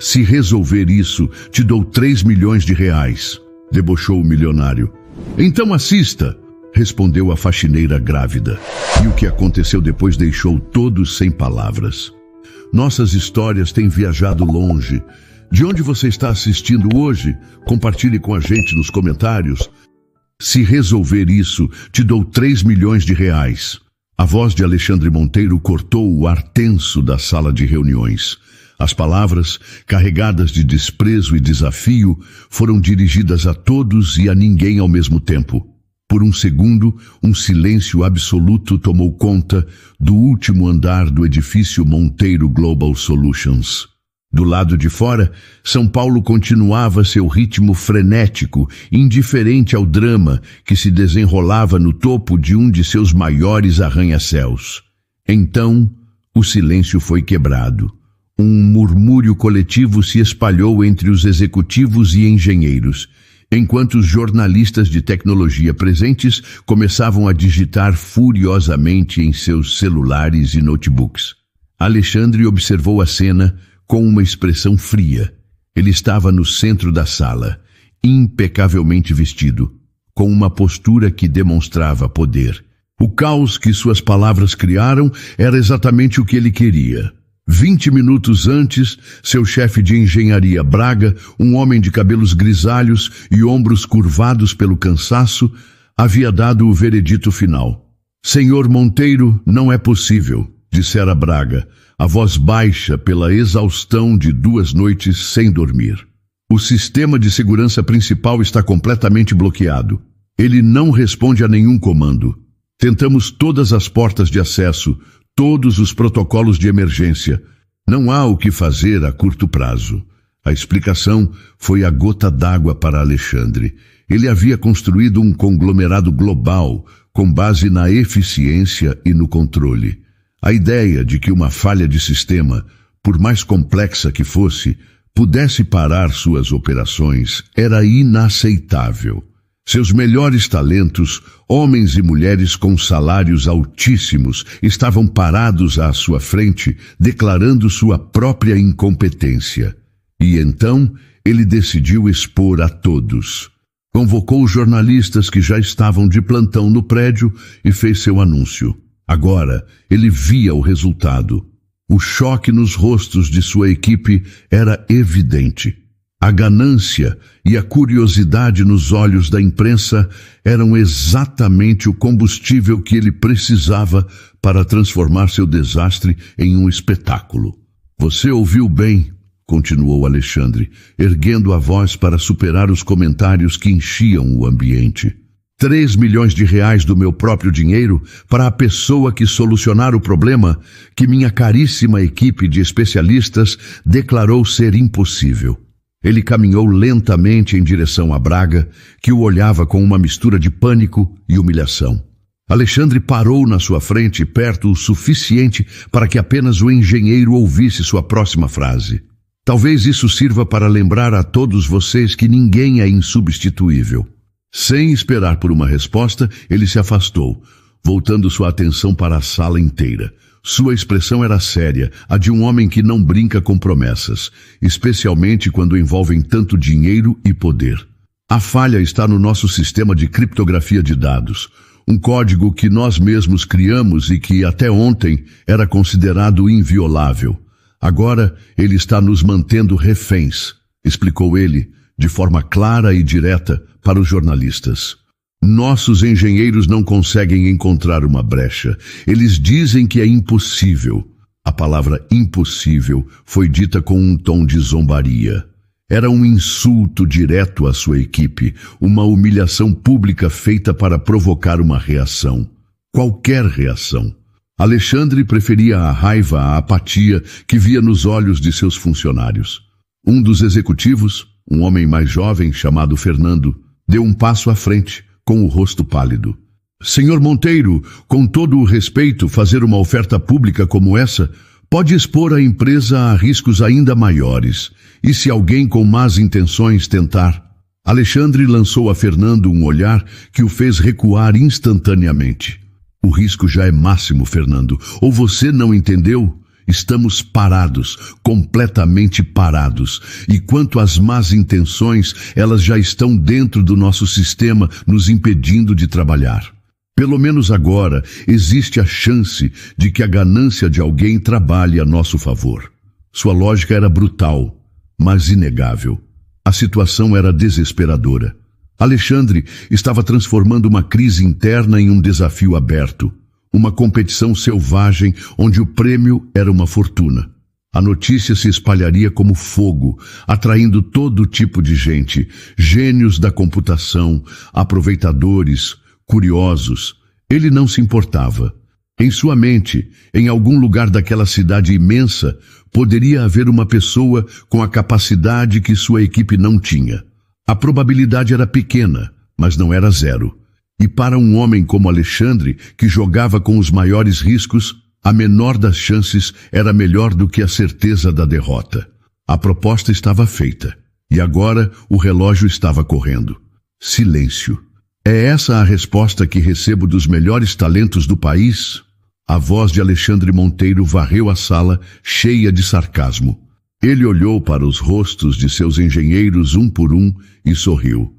Se resolver isso, te dou 3 milhões de reais, debochou o milionário. Então assista, respondeu a faxineira grávida. E o que aconteceu depois deixou todos sem palavras. Nossas histórias têm viajado longe. De onde você está assistindo hoje? Compartilhe com a gente nos comentários. Se resolver isso, te dou 3 milhões de reais. A voz de Alexandre Monteiro cortou o ar tenso da sala de reuniões. As palavras, carregadas de desprezo e desafio, foram dirigidas a todos e a ninguém ao mesmo tempo. Por um segundo, um silêncio absoluto tomou conta do último andar do edifício Monteiro Global Solutions. Do lado de fora, São Paulo continuava seu ritmo frenético, indiferente ao drama que se desenrolava no topo de um de seus maiores arranha-céus. Então, o silêncio foi quebrado. Um murmúrio coletivo se espalhou entre os executivos e engenheiros, enquanto os jornalistas de tecnologia presentes começavam a digitar furiosamente em seus celulares e notebooks. Alexandre observou a cena com uma expressão fria. Ele estava no centro da sala, impecavelmente vestido, com uma postura que demonstrava poder. O caos que suas palavras criaram era exatamente o que ele queria. 20 minutos antes, seu chefe de engenharia, Braga, um homem de cabelos grisalhos e ombros curvados pelo cansaço, havia dado o veredito final. Senhor Monteiro, não é possível, dissera Braga, a voz baixa pela exaustão de 2 noites sem dormir. O sistema de segurança principal está completamente bloqueado. Ele não responde a nenhum comando. Tentamos todas as portas de acesso, todos os protocolos de emergência. Não há o que fazer a curto prazo. A explicação foi a gota d'água para Alexandre. Ele havia construído um conglomerado global com base na eficiência e no controle. A ideia de que uma falha de sistema, por mais complexa que fosse, pudesse parar suas operações era inaceitável. Seus melhores talentos, homens e mulheres com salários altíssimos, estavam parados à sua frente, declarando sua própria incompetência. E então ele decidiu expor a todos. Convocou os jornalistas que já estavam de plantão no prédio e fez seu anúncio. Agora ele via o resultado. O choque nos rostos de sua equipe era evidente. A ganância e a curiosidade nos olhos da imprensa eram exatamente o combustível que ele precisava para transformar seu desastre em um espetáculo. Você ouviu bem, continuou Alexandre, erguendo a voz para superar os comentários que enchiam o ambiente. 3 milhões de reais do meu próprio dinheiro para a pessoa que solucionar o problema que minha caríssima equipe de especialistas declarou ser impossível. Ele caminhou lentamente em direção a Braga, que o olhava com uma mistura de pânico e humilhação. Alexandre parou na sua frente, perto o suficiente para que apenas o engenheiro ouvisse sua próxima frase. Talvez isso sirva para lembrar a todos vocês que ninguém é insubstituível. Sem esperar por uma resposta, ele se afastou, voltando sua atenção para a sala inteira. Sua expressão era séria, a de um homem que não brinca com promessas, especialmente quando envolvem tanto dinheiro e poder. A falha está no nosso sistema de criptografia de dados, um código que nós mesmos criamos e que até ontem era considerado inviolável. Agora ele está nos mantendo reféns, explicou ele, de forma clara e direta, para os jornalistas. Nossos engenheiros não conseguem encontrar uma brecha. Eles dizem que é impossível. A palavra impossível foi dita com um tom de zombaria. Era um insulto direto à sua equipe, uma humilhação pública feita para provocar uma reação. Qualquer reação. Alexandre preferia a raiva à apatia que via nos olhos de seus funcionários. Um dos executivos, um homem mais jovem chamado Fernando, deu um passo à frente, com o rosto pálido. Senhor Monteiro, com todo o respeito, fazer uma oferta pública como essa pode expor a empresa a riscos ainda maiores. E se alguém com más intenções tentar? Alexandre lançou a Fernando um olhar que o fez recuar instantaneamente. O risco já é máximo, Fernando. Ou você não entendeu? Estamos parados, completamente parados. E quanto às más intenções, elas já estão dentro do nosso sistema, nos impedindo de trabalhar. Pelo menos agora, existe a chance de que a ganância de alguém trabalhe a nosso favor. Sua lógica era brutal, mas inegável. A situação era desesperadora. Alexandre estava transformando uma crise interna em um desafio aberto. Uma competição selvagem onde o prêmio era uma fortuna. A notícia se espalharia como fogo, atraindo todo tipo de gente, gênios da computação, aproveitadores, curiosos. Ele não se importava. Em sua mente, em algum lugar daquela cidade imensa, poderia haver uma pessoa com a capacidade que sua equipe não tinha. A probabilidade era pequena, mas não era zero. E para um homem como Alexandre, que jogava com os maiores riscos, a menor das chances era melhor do que a certeza da derrota. A proposta estava feita, e agora o relógio estava correndo. Silêncio. É essa a resposta que recebo dos melhores talentos do país? A voz de Alexandre Monteiro varreu a sala, cheia de sarcasmo. Ele olhou para os rostos de seus engenheiros um por um e sorriu.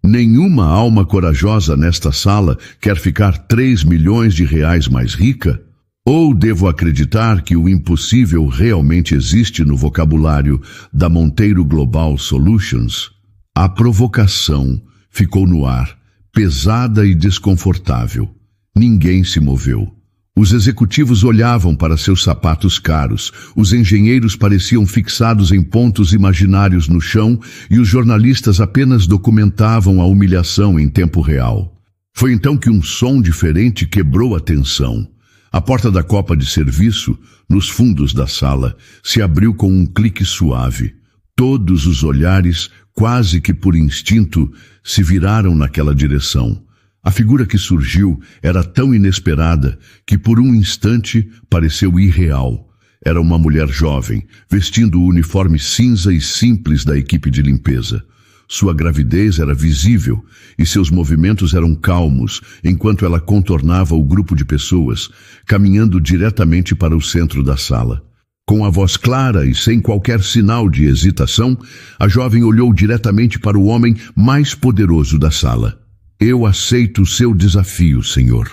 Nenhuma alma corajosa nesta sala quer ficar 3 milhões de reais mais rica? Ou devo acreditar que o impossível realmente existe no vocabulário da Monteiro Global Solutions? A provocação ficou no ar, pesada e desconfortável. Ninguém se moveu. Os executivos olhavam para seus sapatos caros, os engenheiros pareciam fixados em pontos imaginários no chão e os jornalistas apenas documentavam a humilhação em tempo real. Foi então que um som diferente quebrou a tensão. A porta da copa de serviço, nos fundos da sala, se abriu com um clique suave. Todos os olhares, quase que por instinto, se viraram naquela direção. A figura que surgiu era tão inesperada que por um instante pareceu irreal. Era uma mulher jovem, vestindo o uniforme cinza e simples da equipe de limpeza. Sua gravidez era visível e seus movimentos eram calmos, enquanto ela contornava o grupo de pessoas, caminhando diretamente para o centro da sala. Com a voz clara e sem qualquer sinal de hesitação, a jovem olhou diretamente para o homem mais poderoso da sala. Eu aceito o seu desafio, senhor.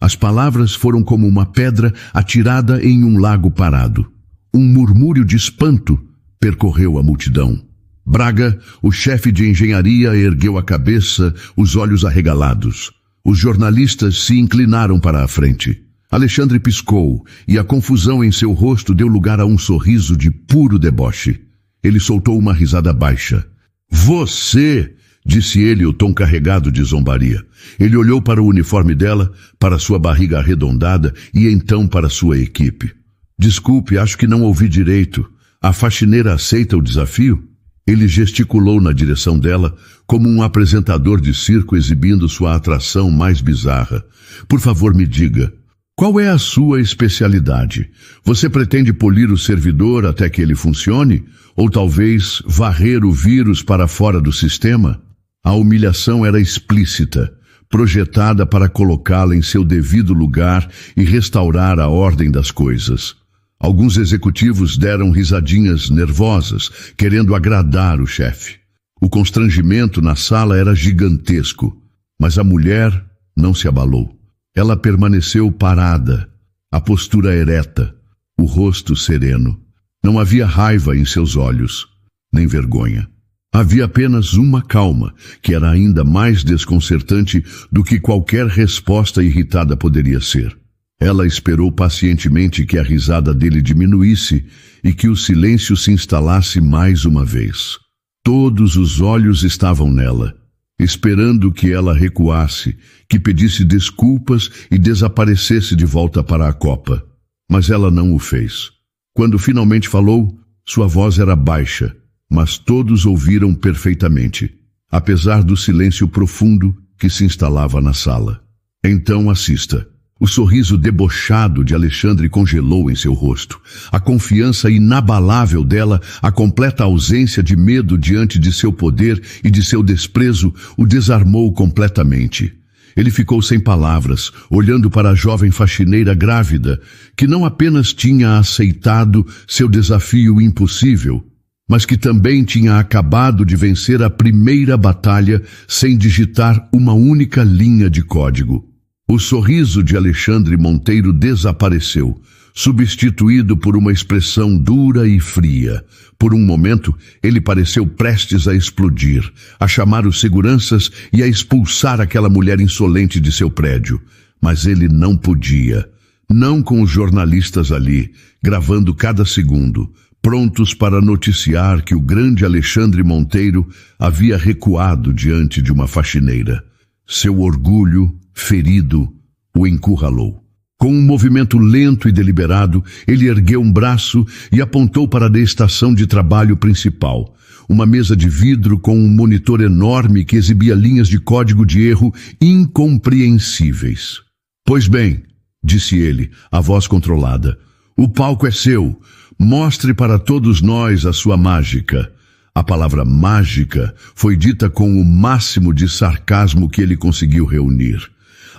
As palavras foram como uma pedra atirada em um lago parado. Um murmúrio de espanto percorreu a multidão. Braga, o chefe de engenharia, ergueu a cabeça, os olhos arregalados. Os jornalistas se inclinaram para a frente. Alexandre piscou e a confusão em seu rosto deu lugar a um sorriso de puro deboche. Ele soltou uma risada baixa. Você! Disse ele, o tom carregado de zombaria. Ele olhou para o uniforme dela, para sua barriga arredondada e então para sua equipe. Desculpe, acho que não ouvi direito. A faxineira aceita o desafio? Ele gesticulou na direção dela, como um apresentador de circo exibindo sua atração mais bizarra. Por favor, me diga, qual é a sua especialidade? Você pretende polir o servidor até que ele funcione? Ou talvez varrer o vírus para fora do sistema? A humilhação era explícita, projetada para colocá-la em seu devido lugar e restaurar a ordem das coisas. Alguns executivos deram risadinhas nervosas, querendo agradar o chefe. O constrangimento na sala era gigantesco, mas a mulher não se abalou. Ela permaneceu parada, a postura ereta, o rosto sereno. Não havia raiva em seus olhos, nem vergonha. Havia apenas uma calma, que era ainda mais desconcertante do que qualquer resposta irritada poderia ser. Ela esperou pacientemente que a risada dele diminuísse e que o silêncio se instalasse mais uma vez. Todos os olhos estavam nela, esperando que ela recuasse, que pedisse desculpas e desaparecesse de volta para a copa. Mas ela não o fez. Quando finalmente falou, sua voz era baixa, mas todos ouviram perfeitamente, apesar do silêncio profundo que se instalava na sala. Então assista. O sorriso debochado de Alexandre congelou em seu rosto. A confiança inabalável dela, a completa ausência de medo diante de seu poder e de seu desprezo, o desarmou completamente. Ele ficou sem palavras, olhando para a jovem faxineira grávida, que não apenas tinha aceitado seu desafio impossível, mas que também tinha acabado de vencer a primeira batalha sem digitar uma única linha de código. O sorriso de Alexandre Monteiro desapareceu, substituído por uma expressão dura e fria. Por um momento, ele pareceu prestes a explodir, a chamar os seguranças e a expulsar aquela mulher insolente de seu prédio. Mas ele não podia. Não com os jornalistas ali, gravando cada segundo, prontos para noticiar que o grande Alexandre Monteiro havia recuado diante de uma faxineira. Seu orgulho, ferido, o encurralou. Com um movimento lento e deliberado, ele ergueu um braço e apontou para a estação de trabalho principal, uma mesa de vidro com um monitor enorme que exibia linhas de código de erro incompreensíveis. "Pois bem", disse ele, a voz controlada, "o palco é seu. Mostre para todos nós a sua mágica." A palavra mágica foi dita com o máximo de sarcasmo que ele conseguiu reunir.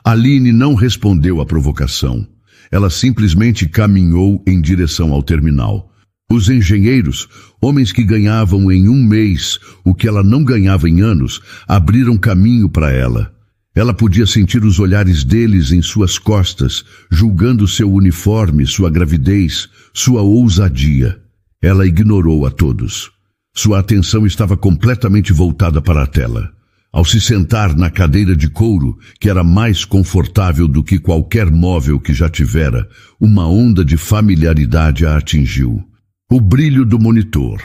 Aline não respondeu à provocação. Ela simplesmente caminhou em direção ao terminal. Os engenheiros, homens que ganhavam em um mês o que ela não ganhava em anos, abriram caminho para ela. Ela podia sentir os olhares deles em suas costas, julgando seu uniforme, sua gravidez, sua ousadia. Ela ignorou a todos. Sua atenção estava completamente voltada para a tela. Ao se sentar na cadeira de couro, que era mais confortável do que qualquer móvel que já tivera, uma onda de familiaridade a atingiu. O brilho do monitor,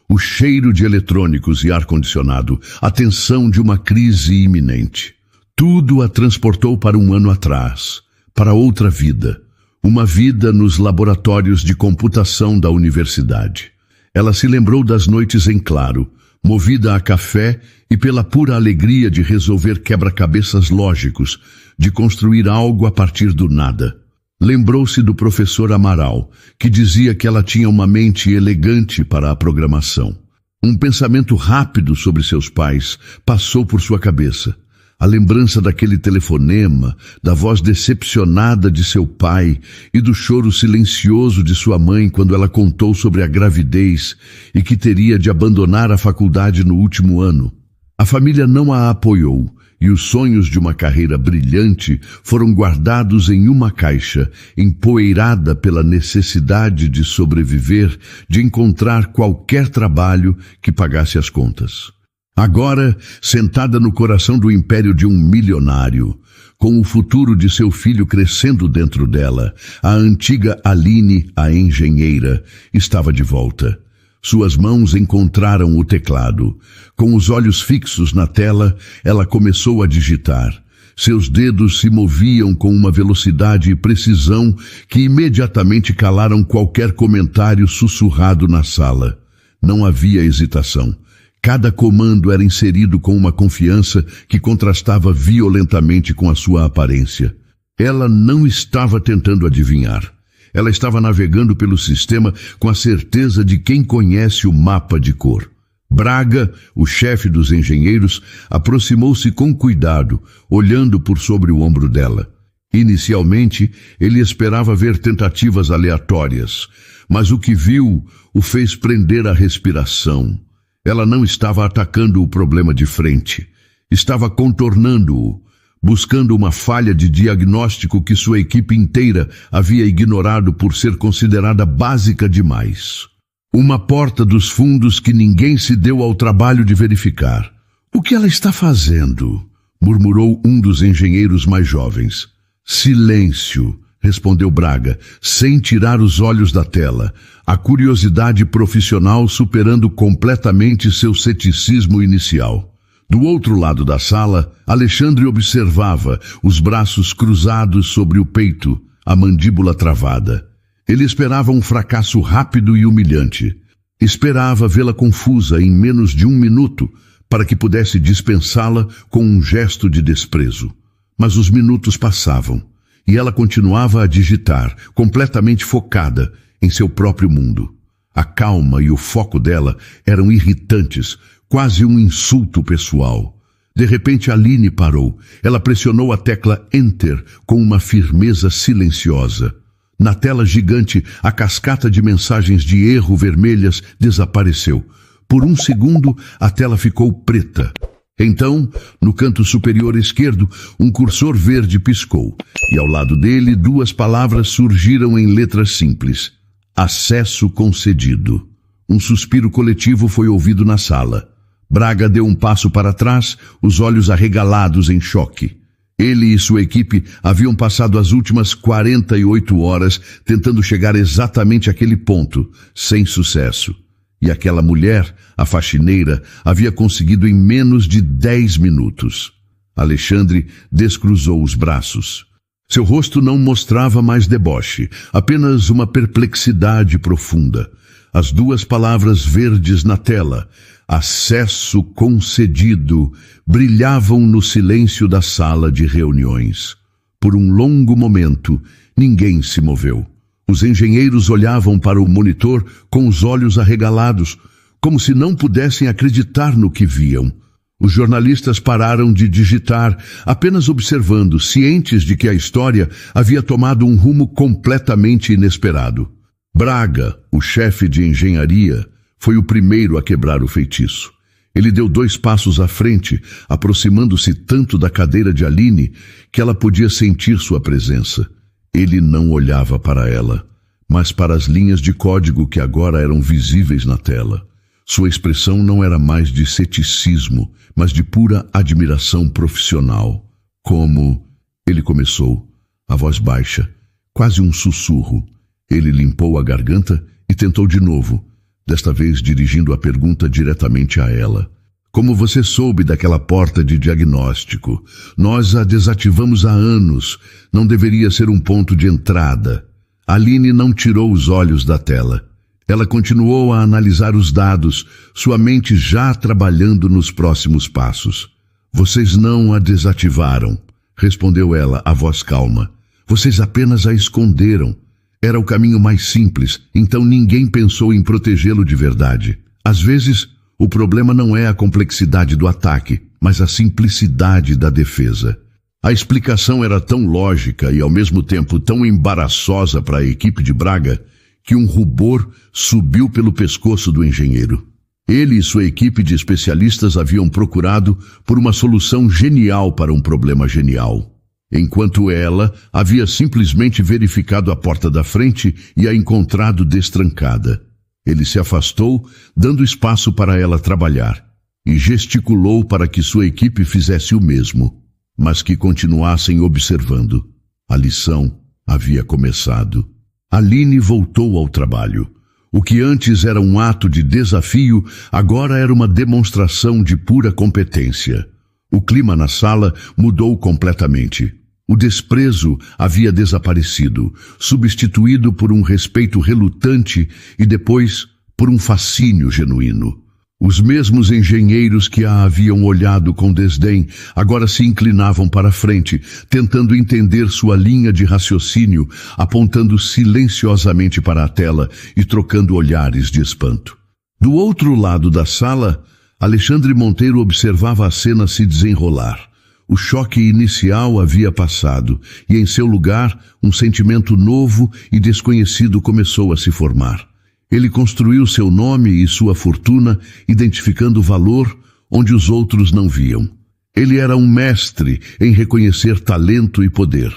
o cheiro de eletrônicos e ar-condicionado, a tensão de uma crise iminente. Tudo a transportou para um ano atrás, para outra vida, uma vida nos laboratórios de computação da universidade. Ela se lembrou das noites em claro, movida a café e pela pura alegria de resolver quebra-cabeças lógicos, de construir algo a partir do nada. Lembrou-se do professor Amaral, que dizia que ela tinha uma mente elegante para a programação. Um pensamento rápido sobre seus pais passou por sua cabeça. A lembrança daquele telefonema, da voz decepcionada de seu pai e do choro silencioso de sua mãe quando ela contou sobre a gravidez e que teria de abandonar a faculdade no último ano. A família não a apoiou e os sonhos de uma carreira brilhante foram guardados em uma caixa, empoeirada pela necessidade de sobreviver, de encontrar qualquer trabalho que pagasse as contas. Agora, sentada no coração do império de um milionário, com o futuro de seu filho crescendo dentro dela, a antiga Aline, a engenheira, estava de volta. Suas mãos encontraram o teclado. Com os olhos fixos na tela, ela começou a digitar. Seus dedos se moviam com uma velocidade e precisão que imediatamente calaram qualquer comentário sussurrado na sala. Não havia hesitação. Cada comando era inserido com uma confiança que contrastava violentamente com a sua aparência. Ela não estava tentando adivinhar. Ela estava navegando pelo sistema com a certeza de quem conhece o mapa de cor. Braga, o chefe dos engenheiros, aproximou-se com cuidado, olhando por sobre o ombro dela. Inicialmente, ele esperava ver tentativas aleatórias, mas o que viu o fez prender a respiração. Ela não estava atacando o problema de frente. Estava contornando-o, buscando uma falha de diagnóstico que sua equipe inteira havia ignorado por ser considerada básica demais. Uma porta dos fundos que ninguém se deu ao trabalho de verificar. "O que ela está fazendo?" murmurou um dos engenheiros mais jovens. "Silêncio", respondeu Braga, sem tirar os olhos da tela, a curiosidade profissional superando completamente seu ceticismo inicial. Do outro lado da sala, Alexandre observava, os braços cruzados sobre o peito, a mandíbula travada. Ele esperava um fracasso rápido e humilhante. Esperava vê-la confusa em menos de 1 minuto, para que pudesse dispensá-la com um gesto de desprezo. Mas os minutos passavam, e ela continuava a digitar, completamente focada em seu próprio mundo. A calma e o foco dela eram irritantes, quase um insulto pessoal. De repente, Aline parou. Ela pressionou a tecla Enter com uma firmeza silenciosa. Na tela gigante, a cascata de mensagens de erro vermelhas desapareceu. Por um segundo, a tela ficou preta. Então, no canto superior esquerdo, um cursor verde piscou, e ao lado dele 2 palavras surgiram em letras simples. Acesso concedido. Um suspiro coletivo foi ouvido na sala. Braga deu um passo para trás, os olhos arregalados em choque. Ele e sua equipe haviam passado as últimas 48 horas tentando chegar exatamente àquele ponto, sem sucesso. E aquela mulher, a faxineira, havia conseguido em menos de 10 minutos. Alexandre descruzou os braços. Seu rosto não mostrava mais deboche, apenas uma perplexidade profunda. As 2 palavras verdes na tela, acesso concedido, brilhavam no silêncio da sala de reuniões. Por um longo momento, ninguém se moveu. Os engenheiros olhavam para o monitor com os olhos arregalados, como se não pudessem acreditar no que viam. Os jornalistas pararam de digitar, apenas observando, cientes de que a história havia tomado um rumo completamente inesperado. Braga, o chefe de engenharia, foi o primeiro a quebrar o feitiço. Ele deu 2 passos à frente, aproximando-se tanto da cadeira de Aline que ela podia sentir sua presença. Ele não olhava para ela, mas para as linhas de código que agora eram visíveis na tela. Sua expressão não era mais de ceticismo, mas de pura admiração profissional. Como... Ele começou, a voz baixa, quase um sussurro. Ele limpou a garganta e tentou de novo, desta vez dirigindo a pergunta diretamente a ela. Como você soube daquela porta de diagnóstico? Nós a desativamos há anos. Não deveria ser um ponto de entrada. Aline não tirou os olhos da tela. Ela continuou a analisar os dados, sua mente já trabalhando nos próximos passos. Vocês não a desativaram, respondeu ela, a voz calma. Vocês apenas a esconderam. Era o caminho mais simples, então ninguém pensou em protegê-lo de verdade. Às vezes, o problema não é a complexidade do ataque, mas a simplicidade da defesa. A explicação era tão lógica e ao mesmo tempo tão embaraçosa para a equipe de Braga que um rubor subiu pelo pescoço do engenheiro. Ele e sua equipe de especialistas haviam procurado por uma solução genial para um problema genial, enquanto ela havia simplesmente verificado a porta da frente e a encontrado destrancada. Ele se afastou, dando espaço para ela trabalhar, e gesticulou para que sua equipe fizesse o mesmo, mas que continuassem observando. A lição havia começado. Aline voltou ao trabalho. O que antes era um ato de desafio, agora era uma demonstração de pura competência. O clima na sala mudou completamente. O desprezo havia desaparecido, substituído por um respeito relutante e depois por um fascínio genuíno. Os mesmos engenheiros que a haviam olhado com desdém agora se inclinavam para a frente, tentando entender sua linha de raciocínio, apontando silenciosamente para a tela e trocando olhares de espanto. Do outro lado da sala, Alexandre Monteiro observava a cena se desenrolar. O choque inicial havia passado e, em seu lugar, um sentimento novo e desconhecido começou a se formar. Ele construiu seu nome e sua fortuna, identificando valor onde os outros não viam. Ele era um mestre em reconhecer talento e poder.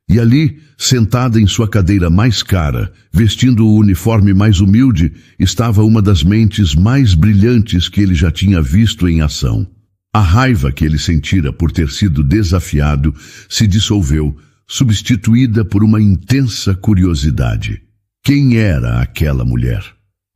E ali, sentada em sua cadeira mais cara, vestindo o uniforme mais humilde, estava uma das mentes mais brilhantes que ele já tinha visto em ação. A raiva que ele sentira por ter sido desafiado se dissolveu, substituída por uma intensa curiosidade. Quem era aquela mulher?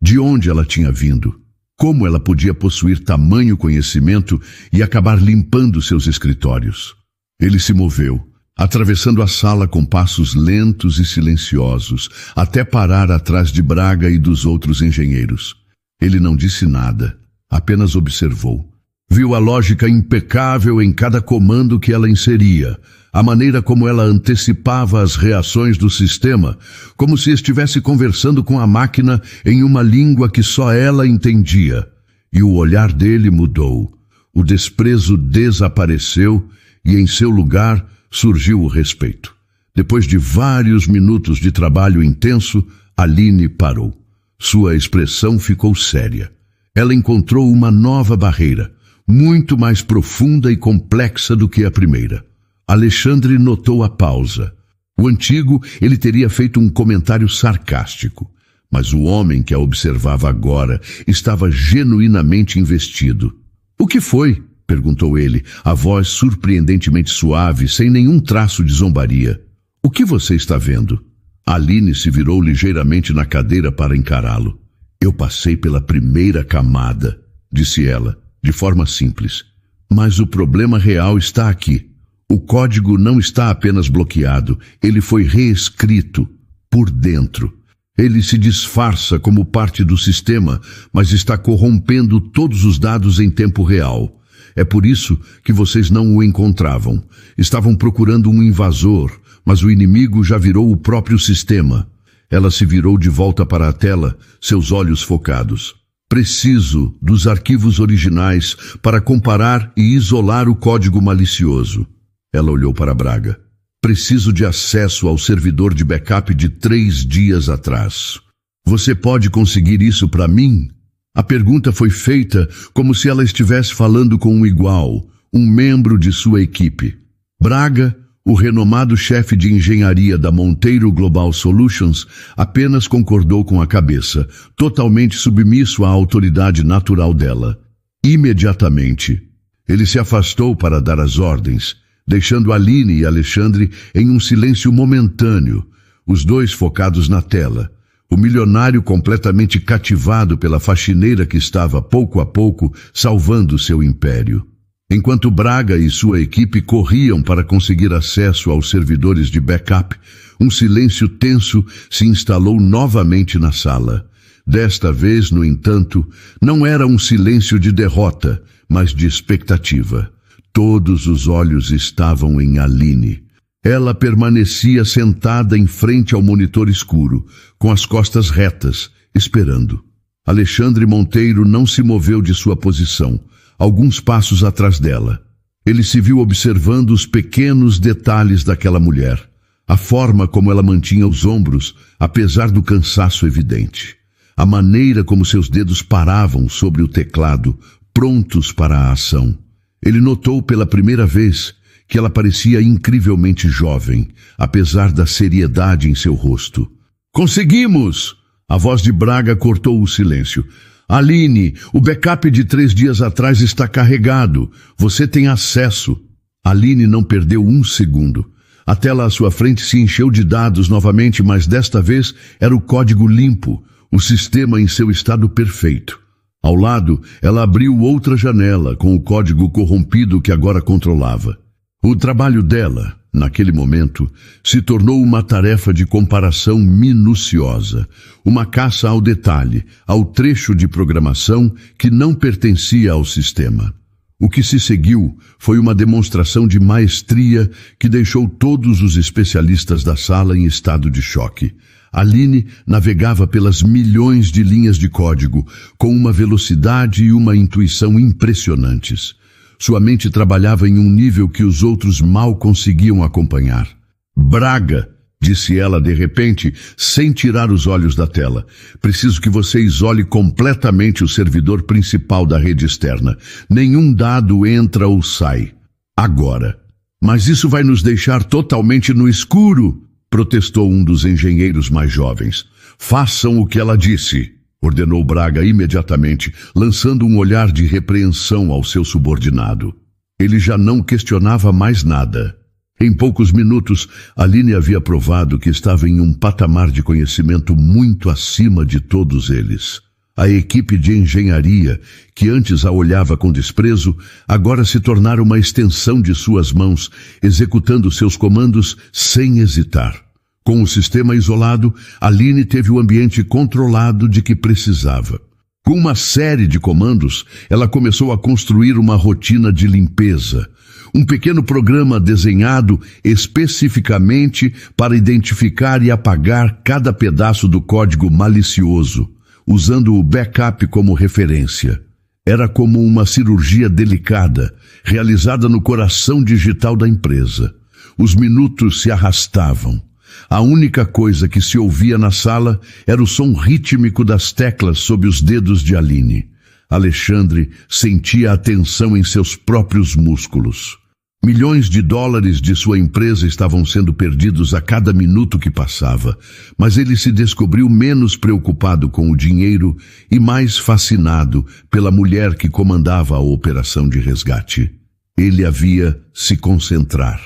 De onde ela tinha vindo? Como ela podia possuir tamanho conhecimento e acabar limpando seus escritórios? Ele se moveu, atravessando a sala com passos lentos e silenciosos, até parar atrás de Braga e dos outros engenheiros. Ele não disse nada, apenas observou. Viu a lógica impecável em cada comando que ela inseria, a maneira como ela antecipava as reações do sistema, como se estivesse conversando com a máquina em uma língua que só ela entendia. E o olhar dele mudou. O desprezo desapareceu e em seu lugar surgiu o respeito. Depois de vários minutos de trabalho intenso, Aline parou. Sua expressão ficou séria. Ela encontrou uma nova barreira, muito mais profunda e complexa do que a primeira. Alexandre notou a pausa. O antigo, ele teria feito um comentário sarcástico, mas o homem que a observava agora estava genuinamente investido. "O que foi?" perguntou ele, a voz surpreendentemente suave, sem nenhum traço de zombaria. "O que você está vendo?" Aline se virou ligeiramente na cadeira para encará-lo. "Eu passei pela primeira camada", disse ela, de forma simples. "Mas o problema real está aqui. O código não está apenas bloqueado, ele foi reescrito por dentro. Ele se disfarça como parte do sistema, mas está corrompendo todos os dados em tempo real. É por isso que vocês não o encontravam. Estavam procurando um invasor, mas o inimigo já virou o próprio sistema." Ela se virou de volta para a tela, seus olhos focados. "Preciso dos arquivos originais para comparar e isolar o código malicioso." Ela olhou para Braga. "Preciso de acesso ao servidor de backup de 3 dias atrás. Você pode conseguir isso para mim?" A pergunta foi feita como se ela estivesse falando com um igual, um membro de sua equipe. Braga, o renomado chefe de engenharia da Monteiro Global Solutions, apenas concordou com a cabeça, totalmente submisso à autoridade natural dela. Imediatamente, ele se afastou para dar as ordens, deixando Aline e Alexandre em um silêncio momentâneo, os dois focados na tela. O milionário completamente cativado pela faxineira que estava, pouco a pouco, salvando seu império. Enquanto Braga e sua equipe corriam para conseguir acesso aos servidores de backup, um silêncio tenso se instalou novamente na sala. Desta vez, no entanto, não era um silêncio de derrota, mas de expectativa. Todos os olhos estavam em Aline. Ela permanecia sentada em frente ao monitor escuro, com as costas retas, esperando. Alexandre Monteiro não se moveu de sua posição, alguns passos atrás dela. Ele se viu observando os pequenos detalhes daquela mulher, a forma como ela mantinha os ombros, apesar do cansaço evidente, a maneira como seus dedos paravam sobre o teclado, prontos para a ação. Ele notou pela primeira vez que ela parecia incrivelmente jovem, apesar da seriedade em seu rosto. "Conseguimos!" A voz de Braga cortou o silêncio. "Aline, o backup de 3 dias atrás está carregado. Você tem acesso." Aline não perdeu um segundo. A tela à sua frente se encheu de dados novamente, mas desta vez era o código limpo, o sistema em seu estado perfeito. Ao lado, ela abriu outra janela com o código corrompido que agora controlava. O trabalho dela, naquele momento, se tornou uma tarefa de comparação minuciosa, uma caça ao detalhe, ao trecho de programação que não pertencia ao sistema. O que se seguiu foi uma demonstração de maestria que deixou todos os especialistas da sala em estado de choque. Aline navegava pelas milhões de linhas de código com uma velocidade e uma intuição impressionantes. Sua mente trabalhava em um nível que os outros mal conseguiam acompanhar. "Braga", disse ela de repente, sem tirar os olhos da tela, "preciso que você isole completamente o servidor principal da rede externa. Nenhum dado entra ou sai. Agora." "Mas isso vai nos deixar totalmente no escuro", protestou um dos engenheiros mais jovens. "Façam o que ela disse", ordenou Braga imediatamente, lançando um olhar de repreensão ao seu subordinado. Ele já não questionava mais nada. Em poucos minutos, Aline havia provado que estava em um patamar de conhecimento muito acima de todos eles. A equipe de engenharia, que antes a olhava com desprezo, agora se tornara uma extensão de suas mãos, executando seus comandos sem hesitar. Com o sistema isolado, Aline teve o ambiente controlado de que precisava. Com uma série de comandos, ela começou a construir uma rotina de limpeza, um pequeno programa desenhado especificamente para identificar e apagar cada pedaço do código malicioso, usando o backup como referência. Era como uma cirurgia delicada, realizada no coração digital da empresa. Os minutos se arrastavam. A única coisa que se ouvia na sala era o som rítmico das teclas sob os dedos de Aline. Alexandre sentia a tensão em seus próprios músculos. Milhões de dólares de sua empresa estavam sendo perdidos a cada minuto que passava, mas ele se descobriu menos preocupado com o dinheiro e mais fascinado pela mulher que comandava a operação de resgate. Ele havia se concentrar.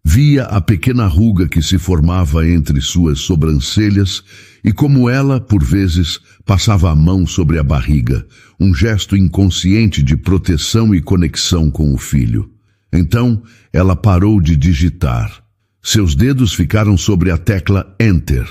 Via a pequena ruga que se formava entre suas sobrancelhas e como ela, por vezes, passava a mão sobre a barriga, um gesto inconsciente de proteção e conexão com o filho. Então, ela parou de digitar. Seus dedos ficaram sobre a tecla Enter.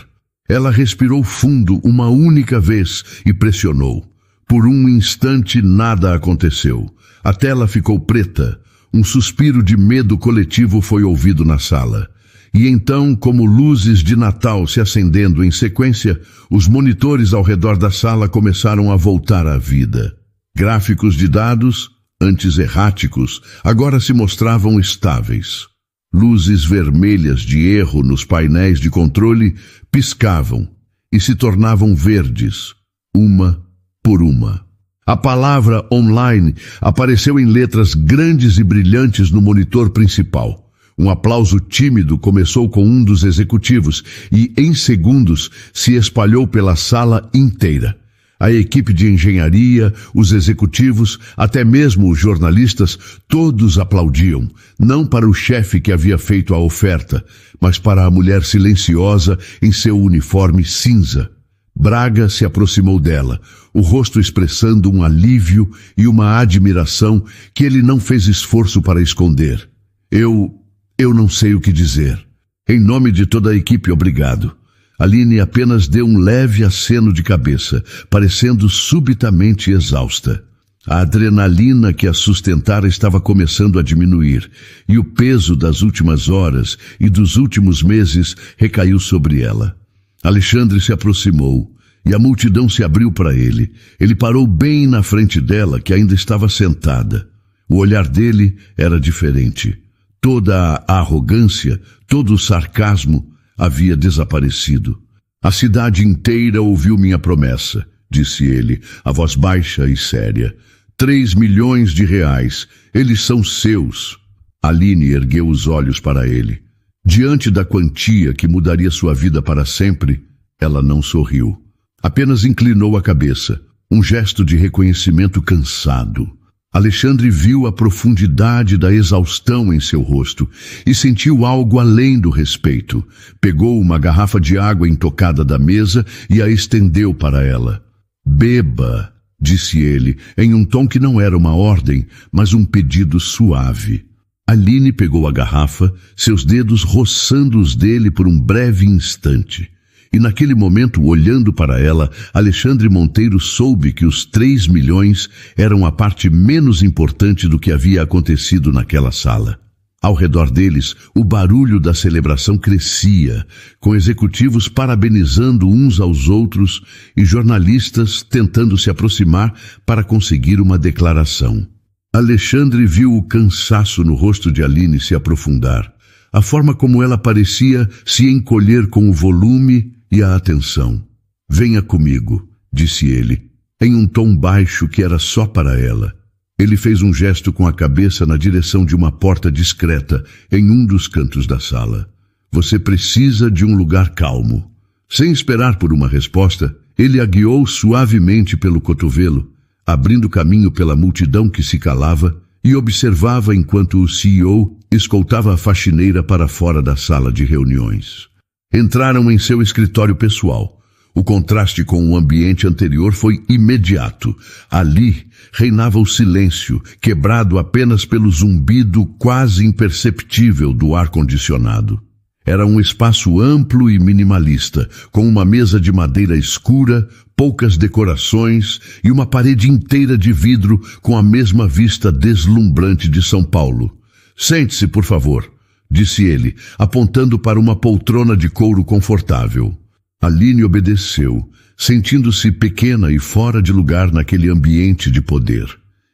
Ela respirou fundo uma única vez e pressionou. Por um instante nada aconteceu. A tela ficou preta. Um suspiro de medo coletivo foi ouvido na sala. E então, como luzes de Natal se acendendo em sequência, os monitores ao redor da sala começaram a voltar à vida. Gráficos de dados, antes erráticos, agora se mostravam estáveis. Luzes vermelhas de erro nos painéis de controle piscavam e se tornavam verdes, uma por uma. A palavra online apareceu em letras grandes e brilhantes no monitor principal. Um aplauso tímido começou com um dos executivos e, em segundos, se espalhou pela sala inteira. A equipe de engenharia, os executivos, até mesmo os jornalistas, todos aplaudiam, não para o chefe que havia feito a oferta, mas para a mulher silenciosa em seu uniforme cinza. Braga se aproximou dela, o rosto expressando um alívio e uma admiração que ele não fez esforço para esconder. Eu não sei o que dizer. Em nome de toda a equipe, obrigado. Aline apenas deu um leve aceno de cabeça, parecendo subitamente exausta. A adrenalina que a sustentara estava começando a diminuir, e o peso das últimas horas e dos últimos meses recaiu sobre ela. Alexandre se aproximou, e a multidão se abriu para ele. Ele parou bem na frente dela, que ainda estava sentada. O olhar dele era diferente. Toda a arrogância, todo o sarcasmo havia desaparecido. A cidade inteira ouviu minha promessa, disse ele, a voz baixa e séria. 3 milhões de reais, eles são seus. Aline ergueu os olhos para ele. Diante da quantia que mudaria sua vida para sempre, ela não sorriu. Apenas inclinou a cabeça, um gesto de reconhecimento cansado. Alexandre viu a profundidade da exaustão em seu rosto e sentiu algo além do respeito. Pegou uma garrafa de água intocada da mesa e a estendeu para ela. Beba, disse ele, em um tom que não era uma ordem, mas um pedido suave. Aline pegou a garrafa, seus dedos roçando os dele por um breve instante. E naquele momento, olhando para ela, Alexandre Monteiro soube que os 3 milhões eram a parte menos importante do que havia acontecido naquela sala. Ao redor deles, o barulho da celebração crescia, com executivos parabenizando uns aos outros e jornalistas tentando se aproximar para conseguir uma declaração. Alexandre viu o cansaço no rosto de Aline se aprofundar, a forma como ela parecia se encolher com o volume e a atenção. Venha comigo, disse ele, em um tom baixo que era só para ela. Ele fez um gesto com a cabeça na direção de uma porta discreta em um dos cantos da sala. Você precisa de um lugar calmo. Sem esperar por uma resposta, ele a guiou suavemente pelo cotovelo, abrindo caminho pela multidão que se calava e observava enquanto o CEO escoltava a faxineira para fora da sala de reuniões. Entraram em seu escritório pessoal. O contraste com o ambiente anterior foi imediato. Ali reinava o silêncio, quebrado apenas pelo zumbido quase imperceptível do ar-condicionado. Era um espaço amplo e minimalista, com uma mesa de madeira escura, poucas decorações e uma parede inteira de vidro com a mesma vista deslumbrante de São Paulo. Sente-se, por favor, disse ele, apontando para uma poltrona de couro confortável. Aline obedeceu, sentindo-se pequena e fora de lugar naquele ambiente de poder.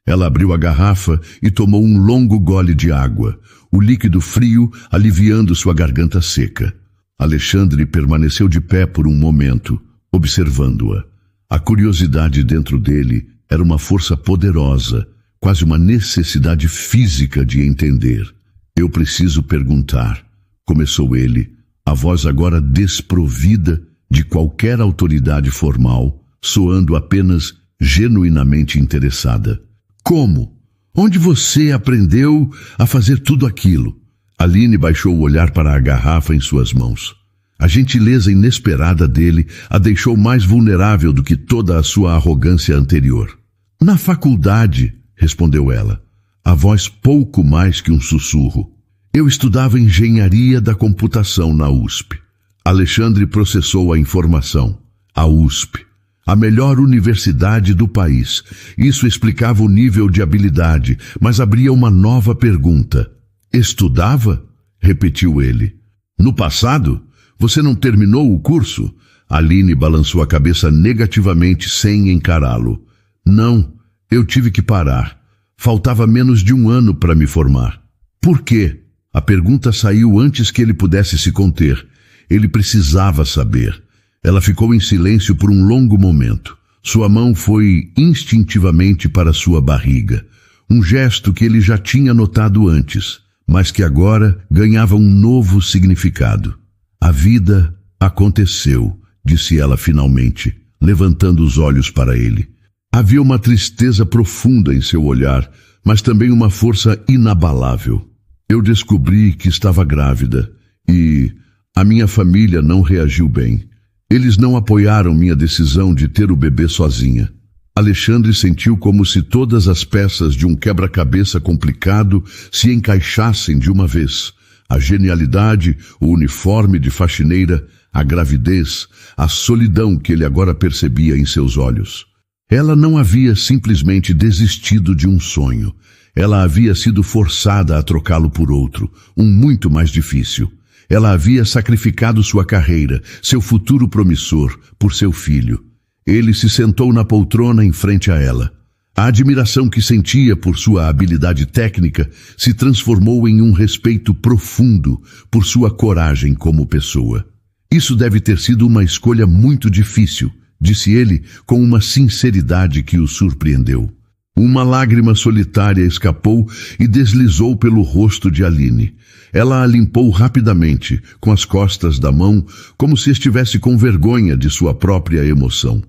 Ela abriu a garrafa e tomou um longo gole de água, o líquido frio aliviando sua garganta seca. Alexandre permaneceu de pé por um momento, observando-a. A curiosidade dentro dele era uma força poderosa, quase uma necessidade física de entender. Eu preciso perguntar, começou ele, a voz agora desprovida de qualquer autoridade formal, soando apenas genuinamente interessada. Como? Onde você aprendeu a fazer tudo aquilo? Aline baixou o olhar para a garrafa em suas mãos. A gentileza inesperada dele a deixou mais vulnerável do que toda a sua arrogância anterior. Na faculdade, respondeu ela, a voz pouco mais que um sussurro. Eu estudava engenharia da computação na USP. Alexandre processou a informação. A USP. A melhor universidade do país. Isso explicava o nível de habilidade, mas abria uma nova pergunta. Estudava? Repetiu ele. No passado? Você não terminou o curso? Aline balançou a cabeça negativamente sem encará-lo. Não, eu tive que parar. Faltava menos de 1 ano para me formar. Por quê? A pergunta saiu antes que ele pudesse se conter. Ele precisava saber. Ela ficou em silêncio por um longo momento. Sua mão foi instintivamente para sua barriga. Um gesto que ele já tinha notado antes, mas que agora ganhava um novo significado. A vida aconteceu, disse ela finalmente, levantando os olhos para ele. Havia uma tristeza profunda em seu olhar, mas também uma força inabalável. Eu descobri que estava grávida e a minha família não reagiu bem. Eles não apoiaram minha decisão de ter o bebê sozinha. Alexandre sentiu como se todas as peças de um quebra-cabeça complicado se encaixassem de uma vez. A genialidade, o uniforme de faxineira, a gravidez, a solidão que ele agora percebia em seus olhos. Ela não havia simplesmente desistido de um sonho. Ela havia sido forçada a trocá-lo por outro, um muito mais difícil. Ela havia sacrificado sua carreira, seu futuro promissor, por seu filho. Ele se sentou na poltrona em frente a ela. A admiração que sentia por sua habilidade técnica se transformou em um respeito profundo por sua coragem como pessoa. Isso deve ter sido uma escolha muito difícil, disse ele com uma sinceridade que o surpreendeu. Uma lágrima solitária escapou e deslizou pelo rosto de Aline. Ela a limpou rapidamente, com as costas da mão, como se estivesse com vergonha de sua própria emoção.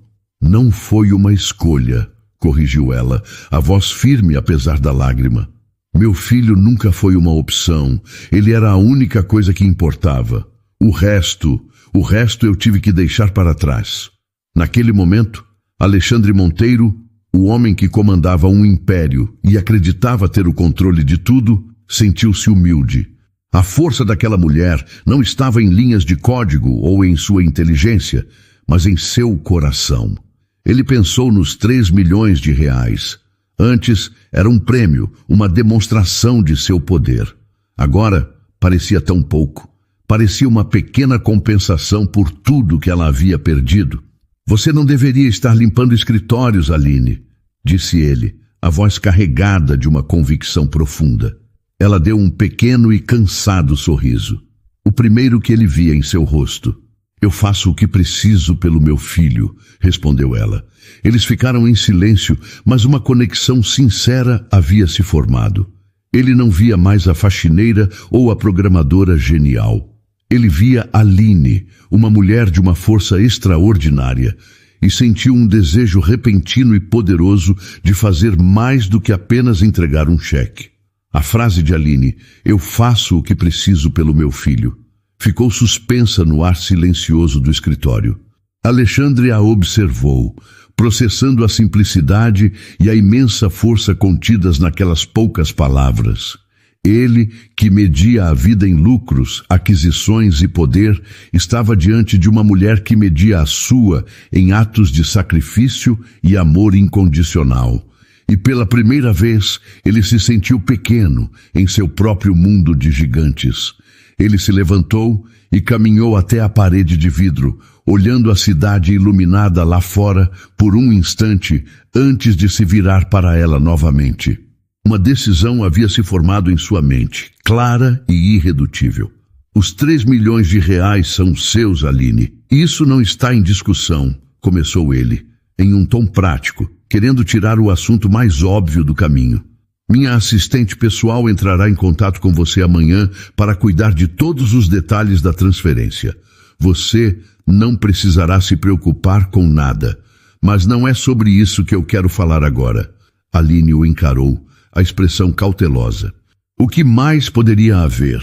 Não foi uma escolha, corrigiu ela, a voz firme apesar da lágrima. Meu filho nunca foi uma opção, ele era a única coisa que importava. O resto eu tive que deixar para trás. Naquele momento, Alexandre Monteiro, o homem que comandava um império e acreditava ter o controle de tudo, sentiu-se humilde. A força daquela mulher não estava em linhas de código ou em sua inteligência, mas em seu coração. Ele pensou nos 3 milhões de reais. Antes era um prêmio, uma demonstração de seu poder. Agora parecia tão pouco. Parecia uma pequena compensação por tudo que ela havia perdido. Você não deveria estar limpando escritórios, Aline, disse ele, a voz carregada de uma convicção profunda. Ela deu um pequeno e cansado sorriso, o primeiro que ele via em seu rosto. Eu faço o que preciso pelo meu filho, respondeu ela. Eles ficaram em silêncio, mas uma conexão sincera havia se formado. Ele não via mais a faxineira ou a programadora genial. Ele via Aline, uma mulher de uma força extraordinária, e sentiu um desejo repentino e poderoso de fazer mais do que apenas entregar um cheque. A frase de Aline, eu faço o que preciso pelo meu filho, ficou suspensa no ar silencioso do escritório. Alexandre a observou, processando a simplicidade e a imensa força contidas naquelas poucas palavras. Ele, que media a vida em lucros, aquisições e poder, estava diante de uma mulher que media a sua em atos de sacrifício e amor incondicional. E pela primeira vez, ele se sentiu pequeno em seu próprio mundo de gigantes. Ele se levantou e caminhou até a parede de vidro, olhando a cidade iluminada lá fora por um instante antes de se virar para ela novamente. Uma decisão havia se formado em sua mente, clara e irredutível. Os 3 milhões de reais são seus, Aline. Isso não está em discussão, começou ele, em um tom prático, querendo tirar o assunto mais óbvio do caminho. Minha assistente pessoal entrará em contato com você amanhã para cuidar de todos os detalhes da transferência. Você não precisará se preocupar com nada. Mas não é sobre isso que eu quero falar agora. Aline o encarou, a expressão cautelosa. O que mais poderia haver?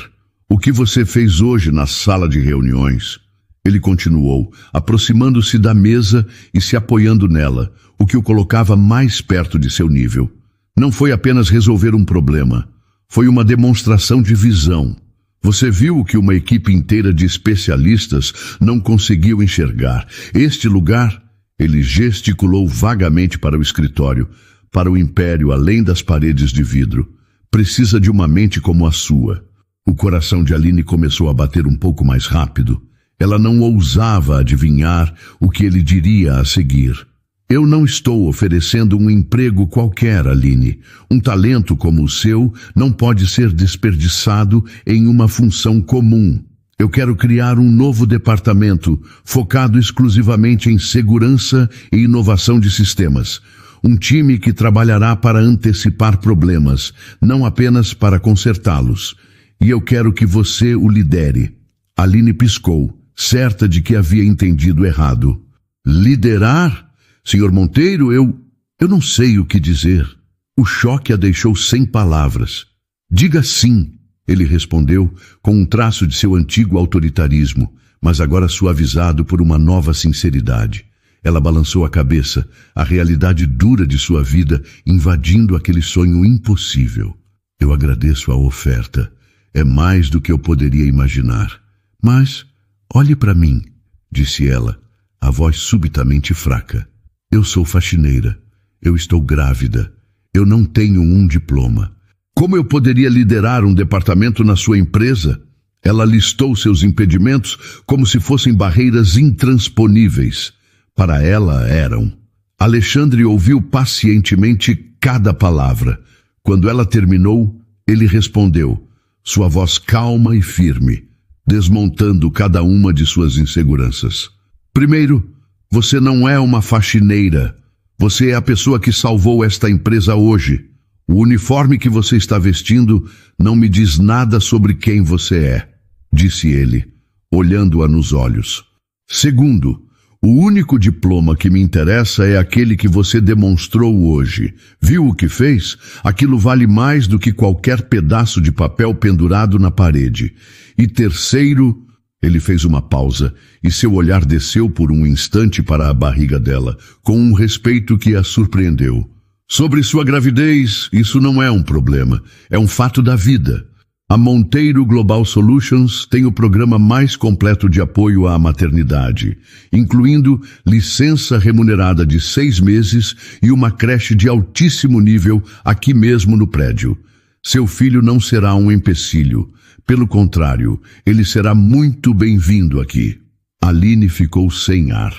O que você fez hoje na sala de reuniões? Ele continuou, aproximando-se da mesa e se apoiando nela, o que o colocava mais perto de seu nível. Não foi apenas resolver um problema, foi uma demonstração de visão. Você viu o que uma equipe inteira de especialistas não conseguiu enxergar. Este lugar, ele gesticulou vagamente para o escritório, para o império além das paredes de vidro, precisa de uma mente como a sua. O coração de Aline começou a bater um pouco mais rápido. Ela não ousava adivinhar o que ele diria a seguir. Eu não estou oferecendo um emprego qualquer, Aline. Um talento como o seu não pode ser desperdiçado em uma função comum. Eu quero criar um novo departamento focado exclusivamente em segurança e inovação de sistemas. Um time que trabalhará para antecipar problemas, não apenas para consertá-los. E eu quero que você o lidere. Aline piscou, certa de que havia entendido errado. Liderar? Senhor Monteiro, eu não sei o que dizer. O choque a deixou sem palavras. Diga sim, ele respondeu, com um traço de seu antigo autoritarismo, mas agora suavizado por uma nova sinceridade. Ela balançou a cabeça, a realidade dura de sua vida invadindo aquele sonho impossível. Eu agradeço a oferta. É mais do que eu poderia imaginar. Mas, olhe para mim, disse ela, a voz subitamente fraca. Eu sou faxineira. Eu estou grávida. Eu não tenho um diploma. Como eu poderia liderar um departamento na sua empresa? Ela listou seus impedimentos como se fossem barreiras intransponíveis. Para ela eram. Alexandre ouviu pacientemente cada palavra. Quando ela terminou, ele respondeu, sua voz calma e firme, desmontando cada uma de suas inseguranças. Primeiro, você não é uma faxineira. Você é a pessoa que salvou esta empresa hoje. O uniforme que você está vestindo não me diz nada sobre quem você é, disse ele, olhando-a nos olhos. Segundo, o único diploma que me interessa é aquele que você demonstrou hoje. Viu o que fez? Aquilo vale mais do que qualquer pedaço de papel pendurado na parede. E terceiro, ele fez uma pausa e seu olhar desceu por um instante para a barriga dela, com um respeito que a surpreendeu. Sobre sua gravidez, isso não é um problema, é um fato da vida. A Monteiro Global Solutions tem o programa mais completo de apoio à maternidade, incluindo licença remunerada de 6 meses e uma creche de altíssimo nível aqui mesmo no prédio. Seu filho não será um empecilho. Pelo contrário, ele será muito bem-vindo aqui. Aline ficou sem ar.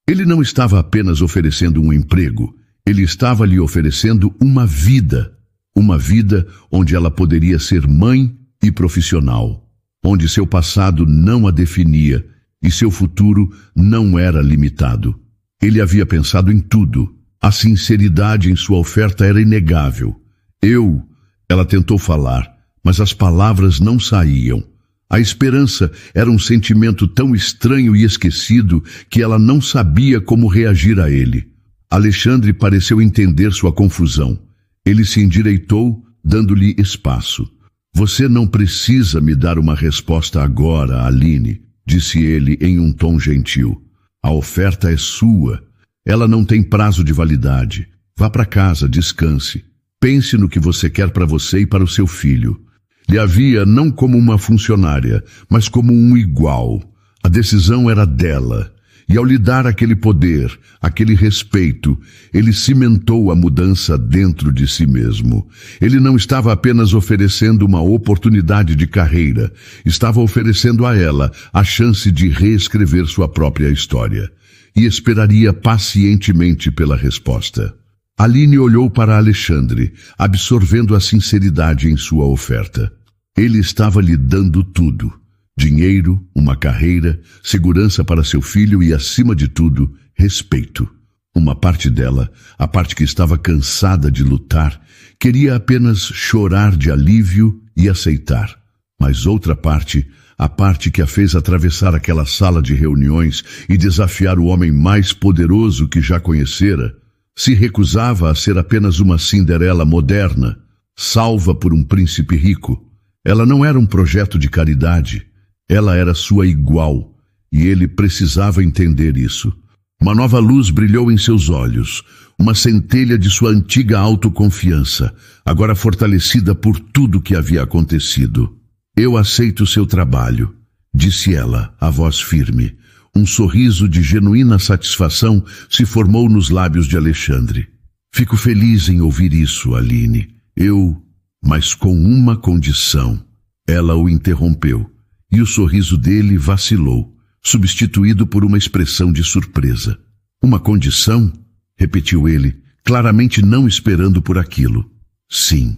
Ele não estava apenas oferecendo um emprego, ele estava lhe oferecendo uma vida onde ela poderia ser mãe e profissional, onde seu passado não a definia e seu futuro não era limitado. Ele havia pensado em tudo. A sinceridade em sua oferta era inegável. Ela tentou falar, mas as palavras não saíam. A esperança era um sentimento tão estranho e esquecido que ela não sabia como reagir a ele. Alexandre pareceu entender sua confusão. Ele se endireitou, dando-lhe espaço. Você não precisa me dar uma resposta agora, Aline, disse ele em um tom gentil. A oferta é sua. Ela não tem prazo de validade. Vá para casa, descanse. Pense no que você quer para você e para o seu filho. Lhe havia não como uma funcionária, mas como um igual. A decisão era dela. E ao lhe dar aquele poder, aquele respeito, ele cimentou a mudança dentro de si mesmo. Ele não estava apenas oferecendo uma oportunidade de carreira, estava oferecendo a ela a chance de reescrever sua própria história. E esperaria pacientemente pela resposta. Aline olhou para Alexandre, absorvendo a sinceridade em sua oferta. Ele estava lhe dando tudo. Dinheiro, uma carreira, segurança para seu filho e, acima de tudo, respeito. Uma parte dela, a parte que estava cansada de lutar, queria apenas chorar de alívio e aceitar. Mas outra parte, a parte que a fez atravessar aquela sala de reuniões e desafiar o homem mais poderoso que já conhecera, se recusava a ser apenas uma Cinderela moderna, salva por um príncipe rico. Ela não era um projeto de caridade. Ela era sua igual, e ele precisava entender isso. Uma nova luz brilhou em seus olhos, uma centelha de sua antiga autoconfiança, agora fortalecida por tudo que havia acontecido. Eu aceito seu trabalho, disse ela, a voz firme. Um sorriso de genuína satisfação se formou nos lábios de Alexandre. Fico feliz em ouvir isso, Aline. Mas com uma condição. Ela o interrompeu. E o sorriso dele vacilou, substituído por uma expressão de surpresa. Uma condição? Repetiu ele, claramente não esperando por aquilo. Sim,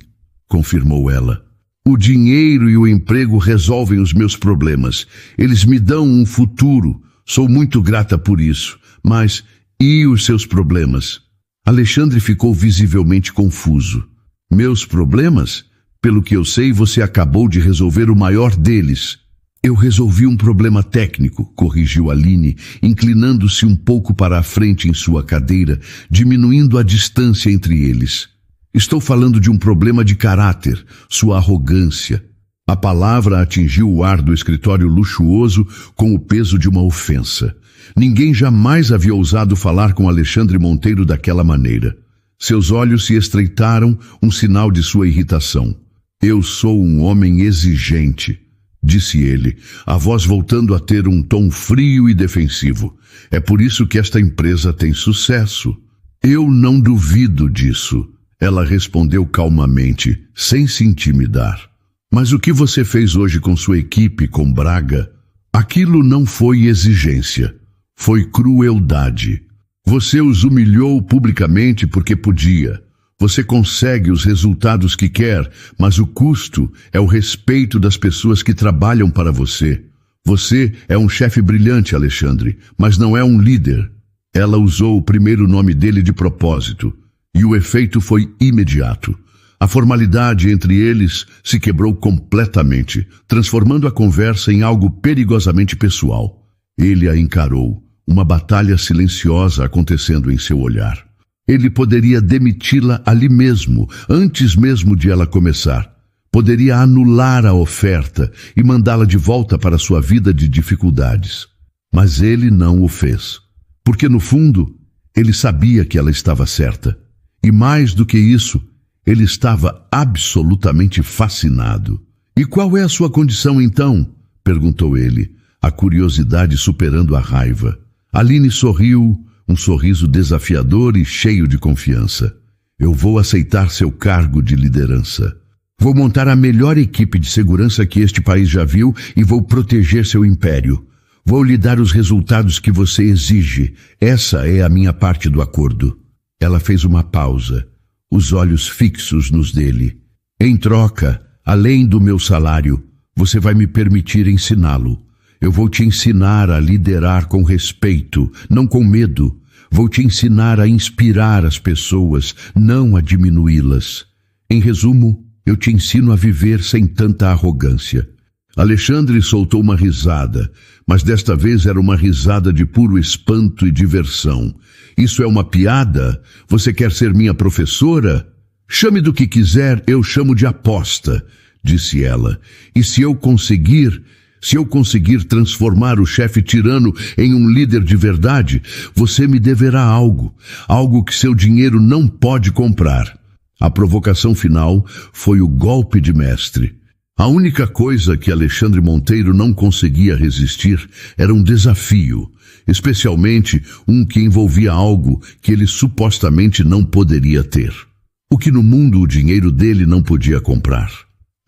confirmou ela. O dinheiro e o emprego resolvem os meus problemas. Eles me dão um futuro. Sou muito grata por isso. Mas, e os seus problemas? Alexandre ficou visivelmente confuso. Meus problemas? Pelo que eu sei, você acabou de resolver o maior deles. Eu resolvi um problema técnico, corrigiu Aline, inclinando-se um pouco para a frente em sua cadeira, diminuindo a distância entre eles. Estou falando de um problema de caráter, sua arrogância. A palavra atingiu o ar do escritório luxuoso com o peso de uma ofensa. Ninguém jamais havia ousado falar com Alexandre Monteiro daquela maneira. Seus olhos se estreitaram, um sinal de sua irritação. Eu sou um homem exigente, disse ele, a voz voltando a ter um tom frio e defensivo. É por isso que esta empresa tem sucesso. Eu não duvido disso, ela respondeu calmamente, sem se intimidar. Mas o que você fez hoje com sua equipe, com Braga? Aquilo não foi exigência, foi crueldade. Você os humilhou publicamente porque podia. Você consegue os resultados que quer, mas o custo é o respeito das pessoas que trabalham para você. Você é um chefe brilhante, Alexandre, mas não é um líder. Ela usou o primeiro nome dele de propósito, e o efeito foi imediato. A formalidade entre eles se quebrou completamente, transformando a conversa em algo perigosamente pessoal. Ele a encarou, uma batalha silenciosa acontecendo em seu olhar. Ele poderia demiti-la ali mesmo, antes mesmo de ela começar. Poderia anular a oferta e mandá-la de volta para sua vida de dificuldades. Mas ele não o fez. Porque, no fundo, ele sabia que ela estava certa. E mais do que isso, ele estava absolutamente fascinado. E qual é a sua condição, então? Perguntou ele, a curiosidade superando a raiva. Aline sorriu, um sorriso desafiador e cheio de confiança. Eu vou aceitar seu cargo de liderança. Vou montar a melhor equipe de segurança que este país já viu e vou proteger seu império. Vou lhe dar os resultados que você exige. Essa é a minha parte do acordo. Ela fez uma pausa, os olhos fixos nos dele. Em troca, além do meu salário, você vai me permitir ensiná-lo. Eu vou te ensinar a liderar com respeito, não com medo. Vou te ensinar a inspirar as pessoas, não a diminuí-las. Em resumo, eu te ensino a viver sem tanta arrogância. Alexandre soltou uma risada, mas desta vez era uma risada de puro espanto e diversão. Isso é uma piada? Você quer ser minha professora? Chame do que quiser, eu chamo de aposta, disse ela. E se eu conseguir transformar o chefe tirano em um líder de verdade, você me deverá algo que seu dinheiro não pode comprar. A provocação final foi o golpe de mestre. A única coisa que Alexandre Monteiro não conseguia resistir era um desafio, especialmente um que envolvia algo que ele supostamente não poderia ter. O que no mundo o dinheiro dele não podia comprar.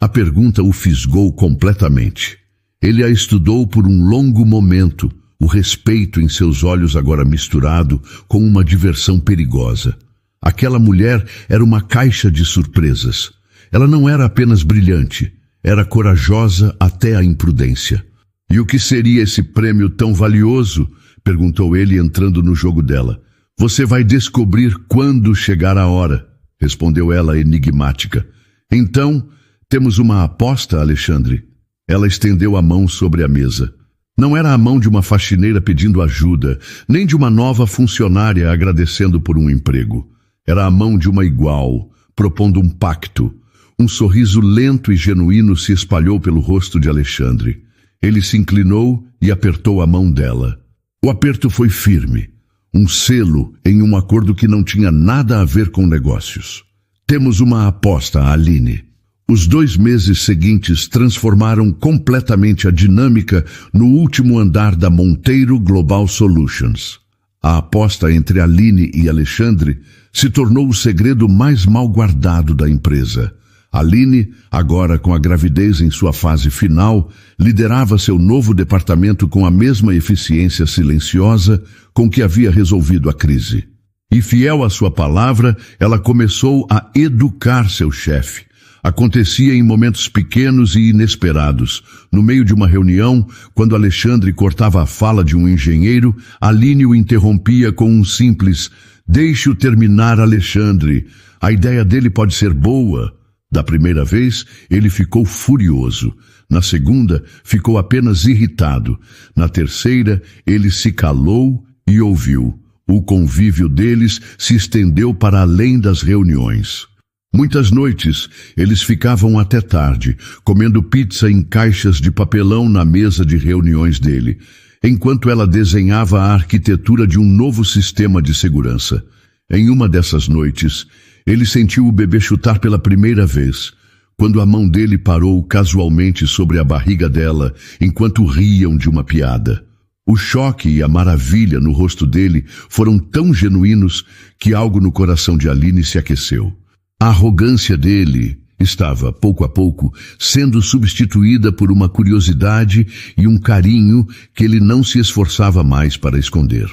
A pergunta o fisgou completamente. Ele a estudou por um longo momento, o respeito em seus olhos agora misturado com uma diversão perigosa. Aquela mulher era uma caixa de surpresas. Ela não era apenas brilhante, era corajosa até a imprudência. E o que seria esse prêmio tão valioso? Perguntou ele entrando no jogo dela. Você vai descobrir quando chegar a hora, respondeu ela enigmática. Então, temos uma aposta, Alexandre? Ela estendeu a mão sobre a mesa. Não era a mão de uma faxineira pedindo ajuda, nem de uma nova funcionária agradecendo por um emprego. Era a mão de uma igual, propondo um pacto. Um sorriso lento e genuíno se espalhou pelo rosto de Alexandre. Ele se inclinou e apertou a mão dela. O aperto foi firme, um selo em um acordo que não tinha nada a ver com negócios. Temos uma aposta, Aline. Os 2 meses seguintes transformaram completamente a dinâmica no último andar da Monteiro Global Solutions. A aposta entre Aline e Alexandre se tornou o segredo mais mal guardado da empresa. Aline, agora com a gravidez em sua fase final, liderava seu novo departamento com a mesma eficiência silenciosa com que havia resolvido a crise. E fiel à sua palavra, ela começou a educar seu chefe. Acontecia em momentos pequenos e inesperados. No meio de uma reunião, quando Alexandre cortava a fala de um engenheiro, Aline o interrompia com um simples "Deixe-o terminar, Alexandre. A ideia dele pode ser boa." Da primeira vez, ele ficou furioso. Na segunda, ficou apenas irritado. Na terceira, ele se calou e ouviu. O convívio deles se estendeu para além das reuniões. Muitas noites, eles ficavam até tarde, comendo pizza em caixas de papelão na mesa de reuniões dele, enquanto ela desenhava a arquitetura de um novo sistema de segurança. Em uma dessas noites, ele sentiu o bebê chutar pela primeira vez, quando a mão dele parou casualmente sobre a barriga dela, enquanto riam de uma piada. O choque e a maravilha no rosto dele foram tão genuínos que algo no coração de Aline se aqueceu. A arrogância dele estava, pouco a pouco, sendo substituída por uma curiosidade e um carinho que ele não se esforçava mais para esconder.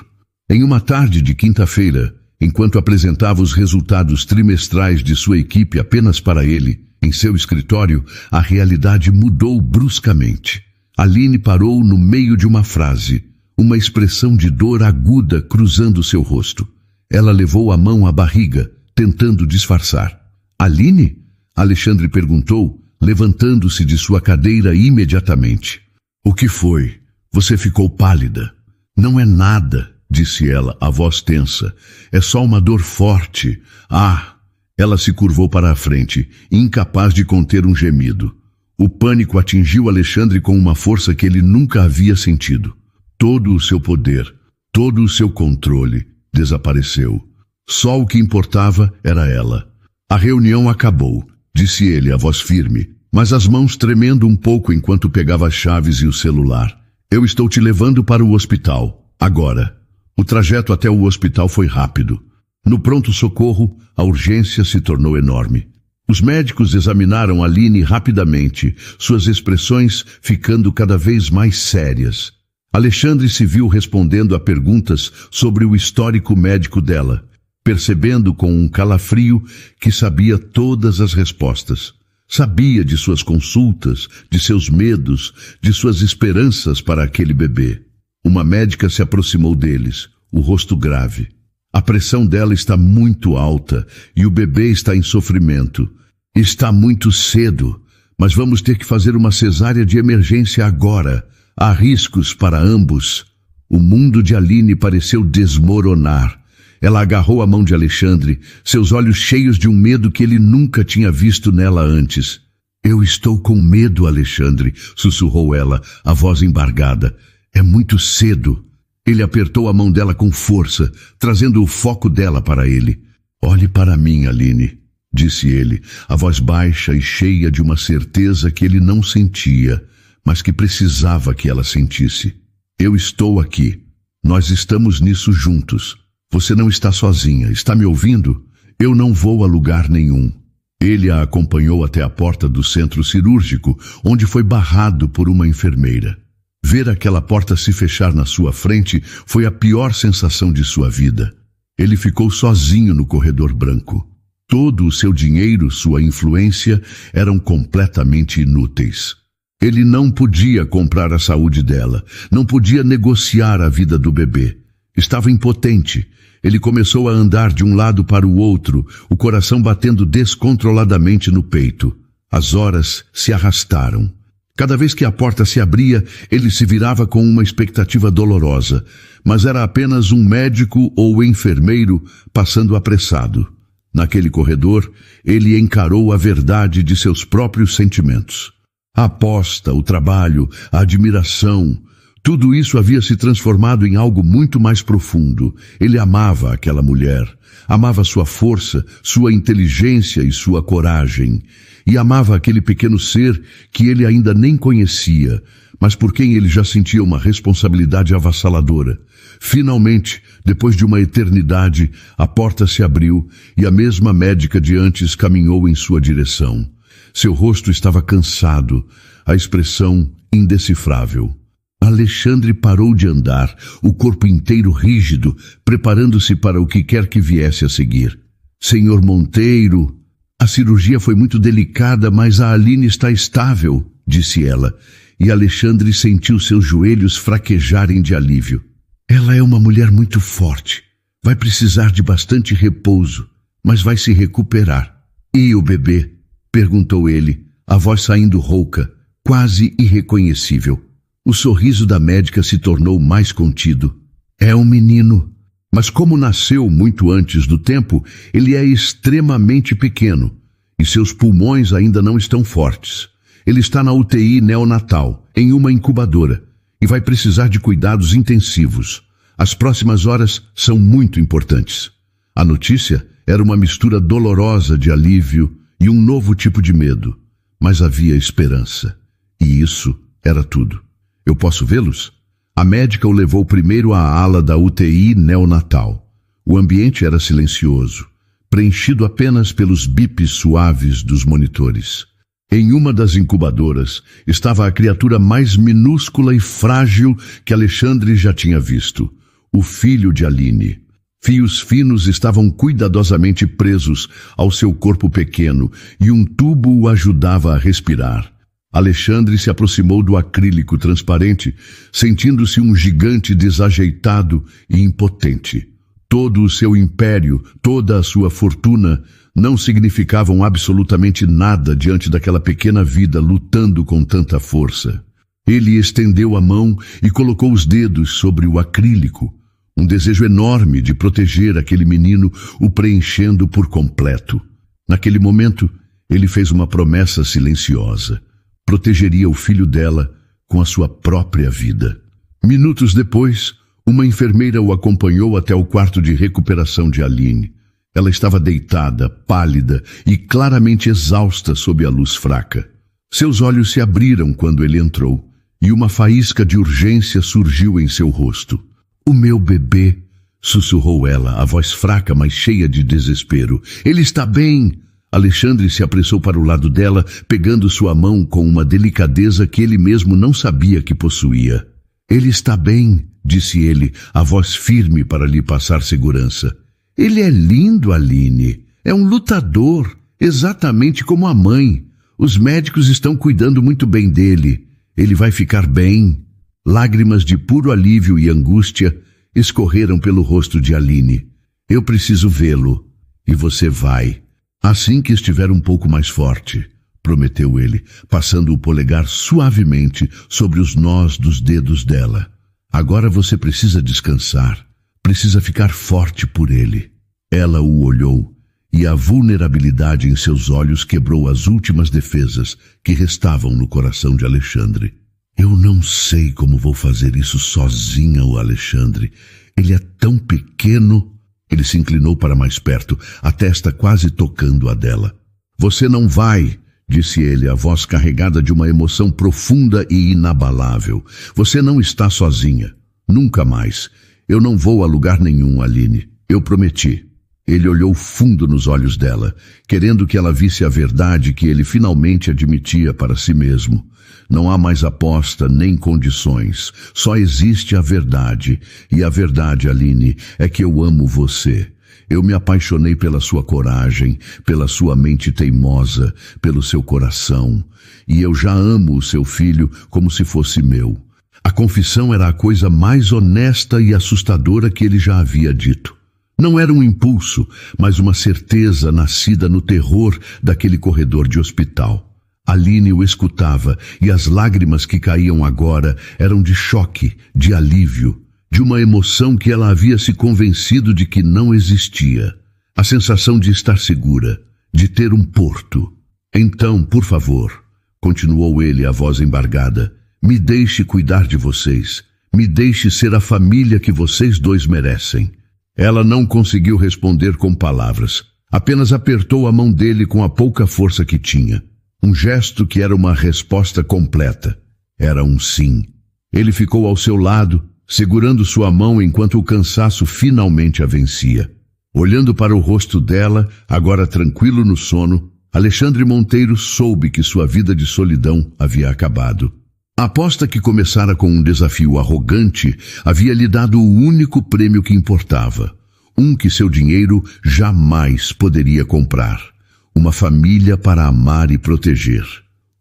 Em uma tarde de quinta-feira, enquanto apresentava os resultados trimestrais de sua equipe apenas para ele, em seu escritório, a realidade mudou bruscamente. Aline parou no meio de uma frase, uma expressão de dor aguda cruzando seu rosto. Ela levou a mão à barriga, tentando disfarçar. Aline? Alexandre perguntou, levantando-se de sua cadeira imediatamente. O que foi? Você ficou pálida. Não é nada, disse ela, a voz tensa. É só uma dor forte. Ah! Ela se curvou para a frente, incapaz de conter um gemido. O pânico atingiu Alexandre com uma força que ele nunca havia sentido. Todo o seu poder, todo o seu controle desapareceu. Só o que importava era ela. A reunião acabou, disse ele, a voz firme, mas as mãos tremendo um pouco enquanto pegava as chaves e o celular. Eu estou te levando para o hospital, agora. O trajeto até o hospital foi rápido. No pronto-socorro, a urgência se tornou enorme. Os médicos examinaram Aline rapidamente, suas expressões ficando cada vez mais sérias. Alexandre se viu respondendo a perguntas sobre o histórico médico dela, percebendo com um calafrio que sabia todas as respostas. Sabia de suas consultas, de seus medos, de suas esperanças para aquele bebê. Uma médica se aproximou deles, o rosto grave. A pressão dela está muito alta e o bebê está em sofrimento. Está muito cedo, mas vamos ter que fazer uma cesárea de emergência agora. Há riscos para ambos. O mundo de Aline pareceu desmoronar. Ela agarrou a mão de Alexandre, seus olhos cheios de um medo que ele nunca tinha visto nela antes. Eu estou com medo, Alexandre, sussurrou ela, a voz embargada. É muito cedo. Ele apertou a mão dela com força, trazendo o foco dela para ele. Olhe para mim, Aline, disse ele, a voz baixa e cheia de uma certeza que ele não sentia, mas que precisava que ela sentisse. Eu estou aqui. Nós estamos nisso juntos. Você não está sozinha. Está me ouvindo? Eu não vou a lugar nenhum. Ele a acompanhou até a porta do centro cirúrgico, onde foi barrado por uma enfermeira. Ver aquela porta se fechar na sua frente foi a pior sensação de sua vida. Ele ficou sozinho no corredor branco. Todo o seu dinheiro, sua influência, eram completamente inúteis. Ele não podia comprar a saúde dela, não podia negociar a vida do bebê. Estava impotente. Ele começou a andar de um lado para o outro, o coração batendo descontroladamente no peito. As horas se arrastaram. Cada vez que a porta se abria, ele se virava com uma expectativa dolorosa, mas era apenas um médico ou enfermeiro passando apressado. Naquele corredor, ele encarou a verdade de seus próprios sentimentos. A aposta, o trabalho, a admiração, tudo isso havia se transformado em algo muito mais profundo. Ele amava aquela mulher, amava sua força, sua inteligência e sua coragem, e amava aquele pequeno ser que ele ainda nem conhecia, mas por quem ele já sentia uma responsabilidade avassaladora. Finalmente, depois de uma eternidade, a porta se abriu e a mesma médica de antes caminhou em sua direção. Seu rosto estava cansado, a expressão indecifrável. Alexandre parou de andar, o corpo inteiro rígido, preparando-se para o que quer que viesse a seguir. Senhor Monteiro, a cirurgia foi muito delicada, mas a Aline está estável, disse ela, e Alexandre sentiu seus joelhos fraquejarem de alívio. Ela é uma mulher muito forte, vai precisar de bastante repouso, mas vai se recuperar. E o bebê? Perguntou ele, a voz saindo rouca, quase irreconhecível. O sorriso da médica se tornou mais contido. É um menino, mas como nasceu muito antes do tempo, ele é extremamente pequeno e seus pulmões ainda não estão fortes. Ele está na UTI neonatal, em uma incubadora, e vai precisar de cuidados intensivos. As próximas horas são muito importantes. A notícia era uma mistura dolorosa de alívio e um novo tipo de medo, mas havia esperança. E isso era tudo. Eu posso vê-los? A médica o levou primeiro à ala da UTI neonatal. O ambiente era silencioso, preenchido apenas pelos bips suaves dos monitores. Em uma das incubadoras estava a criatura mais minúscula e frágil que Alexandre já tinha visto, o filho de Aline. Fios finos estavam cuidadosamente presos ao seu corpo pequeno e um tubo o ajudava a respirar. Alexandre se aproximou do acrílico transparente, sentindo-se um gigante desajeitado e impotente. Todo o seu império, toda a sua fortuna, não significavam absolutamente nada diante daquela pequena vida lutando com tanta força. Ele estendeu a mão e colocou os dedos sobre o acrílico. Um desejo enorme de proteger aquele menino o preenchendo por completo. Naquele momento, ele fez uma promessa silenciosa. Protegeria o filho dela com a sua própria vida. Minutos depois, uma enfermeira o acompanhou até o quarto de recuperação de Aline. Ela estava deitada, pálida e claramente exausta sob a luz fraca. Seus olhos se abriram quando ele entrou, e uma faísca de urgência surgiu em seu rosto. "O meu bebê", sussurrou ela, a voz fraca, mas cheia de desespero. "Ele está bem." Alexandre se apressou para o lado dela, pegando sua mão com uma delicadeza que ele mesmo não sabia que possuía. "Ele está bem", disse ele, a voz firme para lhe passar segurança. "Ele é lindo, Aline. É um lutador, exatamente como a mãe. Os médicos estão cuidando muito bem dele. Ele vai ficar bem." Lágrimas de puro alívio e angústia escorreram pelo rosto de Aline. "Eu preciso vê-lo. E você vai. Assim que estiver um pouco mais forte", prometeu ele, passando o polegar suavemente sobre os nós dos dedos dela. "Agora você precisa descansar. Precisa ficar forte por ele." Ela o olhou, e a vulnerabilidade em seus olhos quebrou as últimas defesas que restavam no coração de Alexandre. "Eu não sei como vou fazer isso sozinha, o Alexandre. Ele é tão pequeno." Ele se inclinou para mais perto, a testa quase tocando a dela. Você não vai, disse ele, a voz carregada de uma emoção profunda e inabalável. Você não está sozinha. Nunca mais. Eu não vou a lugar nenhum, Aline. Eu prometi. Ele olhou fundo nos olhos dela, querendo que ela visse a verdade que ele finalmente admitia para si mesmo. Não há mais aposta nem condições. Só existe a verdade. E a verdade, Aline, é que eu amo você. Eu me apaixonei pela sua coragem, pela sua mente teimosa, pelo seu coração. E eu já amo o seu filho como se fosse meu. A confissão era a coisa mais honesta e assustadora que ele já havia dito. Não era um impulso, mas uma certeza nascida no terror daquele corredor de hospital. Aline o escutava e as lágrimas que caíam agora eram de choque, de alívio, de uma emoção que ela havia se convencido de que não existia. A sensação de estar segura, de ter um porto. Então, por favor, continuou ele, a voz embargada, me deixe cuidar de vocês. Me deixe ser a família que vocês dois merecem. Ela não conseguiu responder com palavras. Apenas apertou a mão dele com a pouca força que tinha. Um gesto que era uma resposta completa. Era um sim. Ele ficou ao seu lado, segurando sua mão enquanto o cansaço finalmente a vencia. Olhando para o rosto dela, agora tranquilo no sono, Alexandre Monteiro soube que sua vida de solidão havia acabado. A aposta que começara com um desafio arrogante havia lhe dado o único prêmio que importava, um que seu dinheiro jamais poderia comprar, uma família para amar e proteger.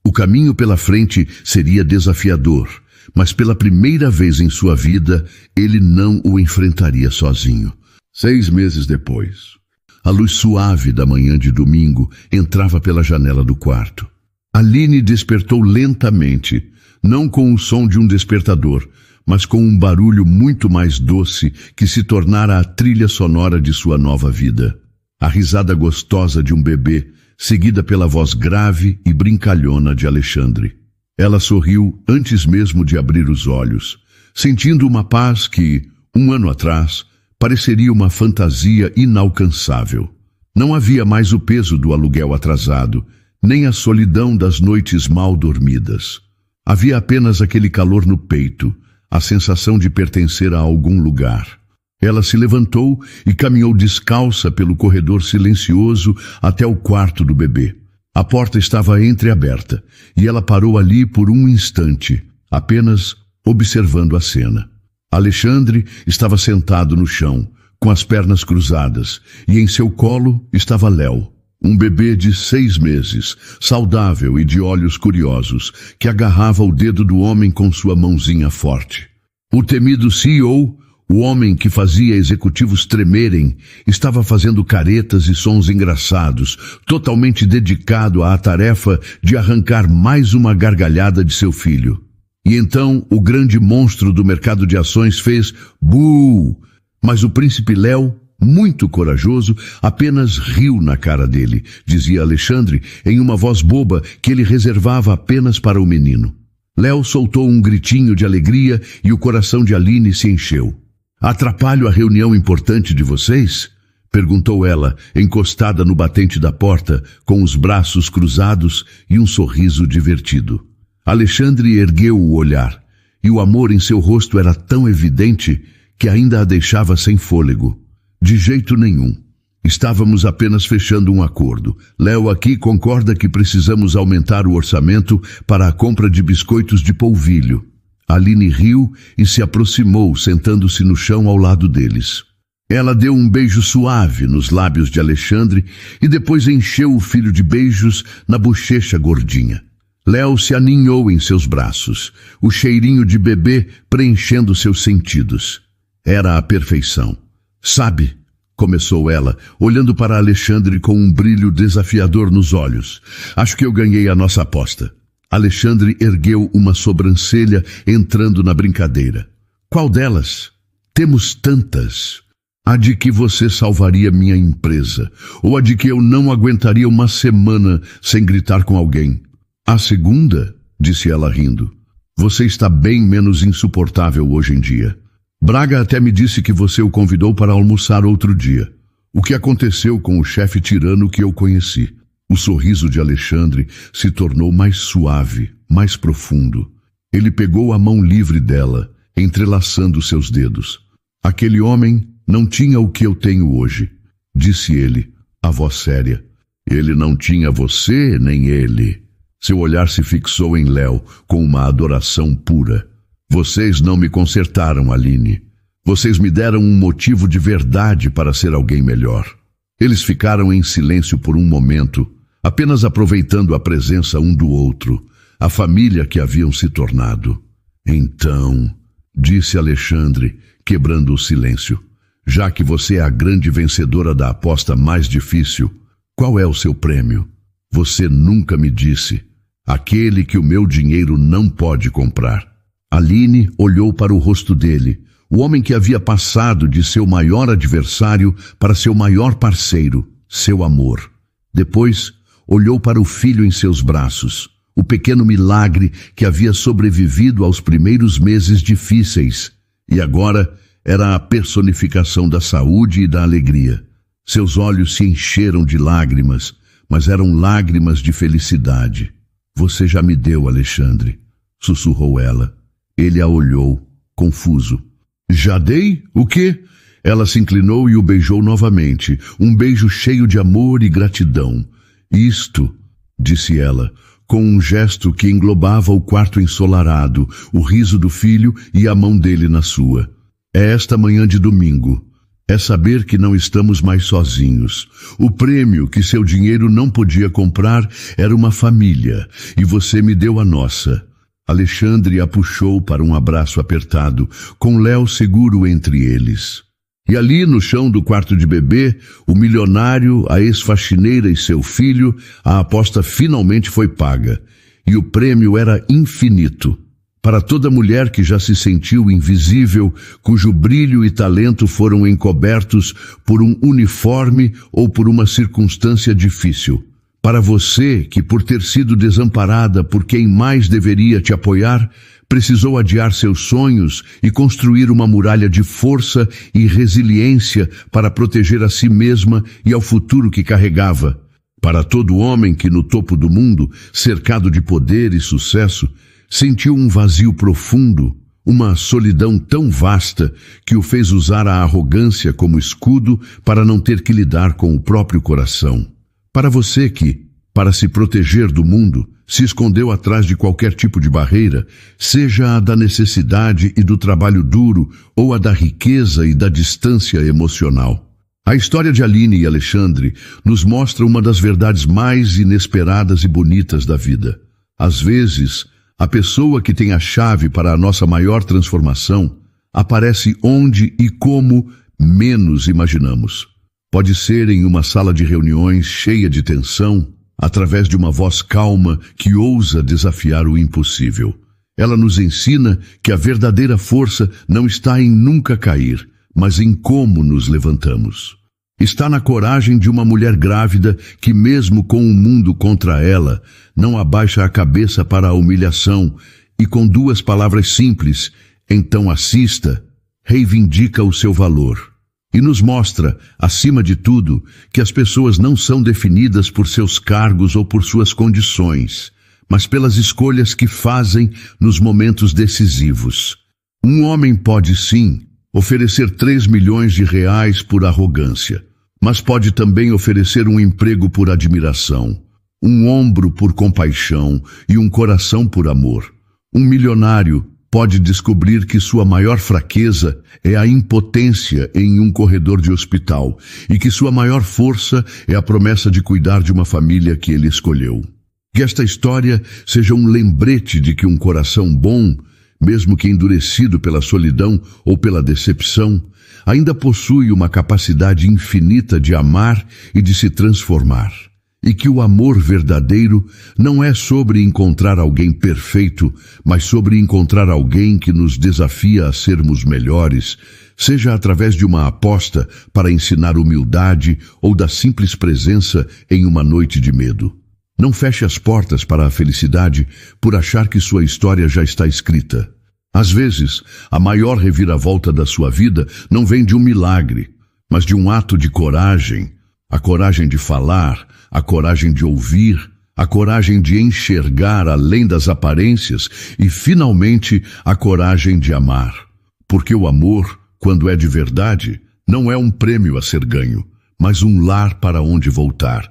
O caminho pela frente seria desafiador, mas pela primeira vez em sua vida, ele não o enfrentaria sozinho. 6 meses depois, a luz suave da manhã de domingo entrava pela janela do quarto. Aline despertou lentamente, não com o som de um despertador, mas com um barulho muito mais doce que se tornara a trilha sonora de sua nova vida. A risada gostosa de um bebê, seguida pela voz grave e brincalhona de Alexandre. Ela sorriu antes mesmo de abrir os olhos, sentindo uma paz que, 1 ano atrás, pareceria uma fantasia inalcançável. Não havia mais o peso do aluguel atrasado, nem a solidão das noites mal dormidas. Havia apenas aquele calor no peito, a sensação de pertencer a algum lugar. Ela se levantou e caminhou descalça pelo corredor silencioso até o quarto do bebê. A porta estava entreaberta e ela parou ali por um instante, apenas observando a cena. Alexandre estava sentado no chão, com as pernas cruzadas, e em seu colo estava Léo. Um bebê de 6 meses, saudável e de olhos curiosos, que agarrava o dedo do homem com sua mãozinha forte. O temido CEO, o homem que fazia executivos tremerem, estava fazendo caretas e sons engraçados, totalmente dedicado à tarefa de arrancar mais uma gargalhada de seu filho. E então o grande monstro do mercado de ações fez "bu", mas o príncipe Léo, muito corajoso, apenas riu na cara dele, dizia Alexandre, em uma voz boba que ele reservava apenas para o menino. Léo soltou um gritinho de alegria e o coração de Aline se encheu. "Atrapalho a reunião importante de vocês?" perguntou ela, encostada no batente da porta, com os braços cruzados e um sorriso divertido. Alexandre ergueu o olhar, e o amor em seu rosto era tão evidente que ainda a deixava sem fôlego. "De jeito nenhum. Estávamos apenas fechando um acordo. Léo aqui concorda que precisamos aumentar o orçamento para a compra de biscoitos de polvilho." Aline riu e se aproximou, sentando-se no chão ao lado deles. Ela deu um beijo suave nos lábios de Alexandre e depois encheu o filho de beijos na bochecha gordinha. Léo se aninhou em seus braços, o cheirinho de bebê preenchendo seus sentidos. Era a perfeição. "Sabe", começou ela, olhando para Alexandre com um brilho desafiador nos olhos, "acho que eu ganhei a nossa aposta." Alexandre ergueu uma sobrancelha, entrando na brincadeira. "Qual delas?" "Temos tantas. A de que você salvaria minha empresa, ou a de que eu não aguentaria uma semana sem gritar com alguém." "A segunda?" disse ela rindo. "Você está bem menos insuportável hoje em dia." Braga até me disse que você o convidou para almoçar outro dia. O que aconteceu com o chefe tirano que eu conheci? O sorriso de Alexandre se tornou mais suave, mais profundo. Ele pegou a mão livre dela, entrelaçando seus dedos. Aquele homem não tinha o que eu tenho hoje, disse ele, a voz séria. Ele não tinha você, nem ele. Seu olhar se fixou em Léo com uma adoração pura. Vocês não me consertaram, Aline. Vocês me deram um motivo de verdade para ser alguém melhor. Eles ficaram em silêncio por um momento, apenas aproveitando a presença um do outro, a família que haviam se tornado. Então, disse Alexandre, quebrando o silêncio, já que você é a grande vencedora da aposta mais difícil, qual é o seu prêmio? Você nunca me disse. Aquele que o meu dinheiro não pode comprar. Aline olhou para o rosto dele, o homem que havia passado de seu maior adversário para seu maior parceiro, seu amor. Depois, olhou para o filho em seus braços, o pequeno milagre que havia sobrevivido aos primeiros meses difíceis, e agora era a personificação da saúde e da alegria. Seus olhos se encheram de lágrimas, mas eram lágrimas de felicidade. Você já me deu, Alexandre, sussurrou ela. Ele a olhou, confuso. Já dei? O quê? Ela se inclinou e o beijou novamente, um beijo cheio de amor e gratidão. Isto, disse ela, com um gesto que englobava o quarto ensolarado, o riso do filho e a mão dele na sua. É esta manhã de domingo. É saber que não estamos mais sozinhos. O prêmio que seu dinheiro não podia comprar era uma família, e você me deu a nossa. Alexandre a puxou para um abraço apertado, com Léo seguro entre eles. E ali, no chão do quarto de bebê, o milionário, a ex-faxineira e seu filho, a aposta finalmente foi paga. E o prêmio era infinito. Para toda mulher que já se sentiu invisível, cujo brilho e talento foram encobertos por um uniforme ou por uma circunstância difícil. Para você, que por ter sido desamparada por quem mais deveria te apoiar, precisou adiar seus sonhos e construir uma muralha de força e resiliência para proteger a si mesma e ao futuro que carregava. Para todo homem que no topo do mundo, cercado de poder e sucesso, sentiu um vazio profundo, uma solidão tão vasta que o fez usar a arrogância como escudo para não ter que lidar com o próprio coração. Para você que, para se proteger do mundo, se escondeu atrás de qualquer tipo de barreira, seja a da necessidade e do trabalho duro ou a da riqueza e da distância emocional. A história de Aline e Alexandre nos mostra uma das verdades mais inesperadas e bonitas da vida. Às vezes, a pessoa que tem a chave para a nossa maior transformação aparece onde e como menos imaginamos. Pode ser em uma sala de reuniões cheia de tensão, através de uma voz calma que ousa desafiar o impossível. Ela nos ensina que a verdadeira força não está em nunca cair, mas em como nos levantamos. Está na coragem de uma mulher grávida que, mesmo com o mundo contra ela, não abaixa a cabeça para a humilhação e, com duas palavras simples, então assista, reivindica o seu valor. E nos mostra, acima de tudo, que as pessoas não são definidas por seus cargos ou por suas condições, mas pelas escolhas que fazem nos momentos decisivos. Um homem pode, sim, oferecer 3 milhões de reais por arrogância, mas pode também oferecer um emprego por admiração, um ombro por compaixão e um coração por amor. Um milionário pode descobrir que sua maior fraqueza é a impotência em um corredor de hospital e que sua maior força é a promessa de cuidar de uma família que ele escolheu. Que esta história seja um lembrete de que um coração bom, mesmo que endurecido pela solidão ou pela decepção, ainda possui uma capacidade infinita de amar e de se transformar. E que o amor verdadeiro não é sobre encontrar alguém perfeito, mas sobre encontrar alguém que nos desafia a sermos melhores, seja através de uma aposta para ensinar humildade ou da simples presença em uma noite de medo. Não feche as portas para a felicidade por achar que sua história já está escrita. Às vezes, a maior reviravolta da sua vida não vem de um milagre, mas de um ato de coragem. A coragem de falar, a coragem de ouvir, a coragem de enxergar além das aparências e, finalmente, a coragem de amar. Porque o amor, quando é de verdade, não é um prêmio a ser ganho, mas um lar para onde voltar.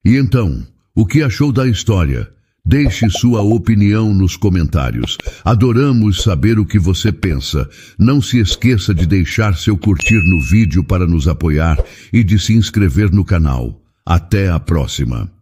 E então, o que achou da história? Deixe sua opinião nos comentários. Adoramos saber o que você pensa. Não se esqueça de deixar seu curtir no vídeo para nos apoiar e de se inscrever no canal. Até a próxima!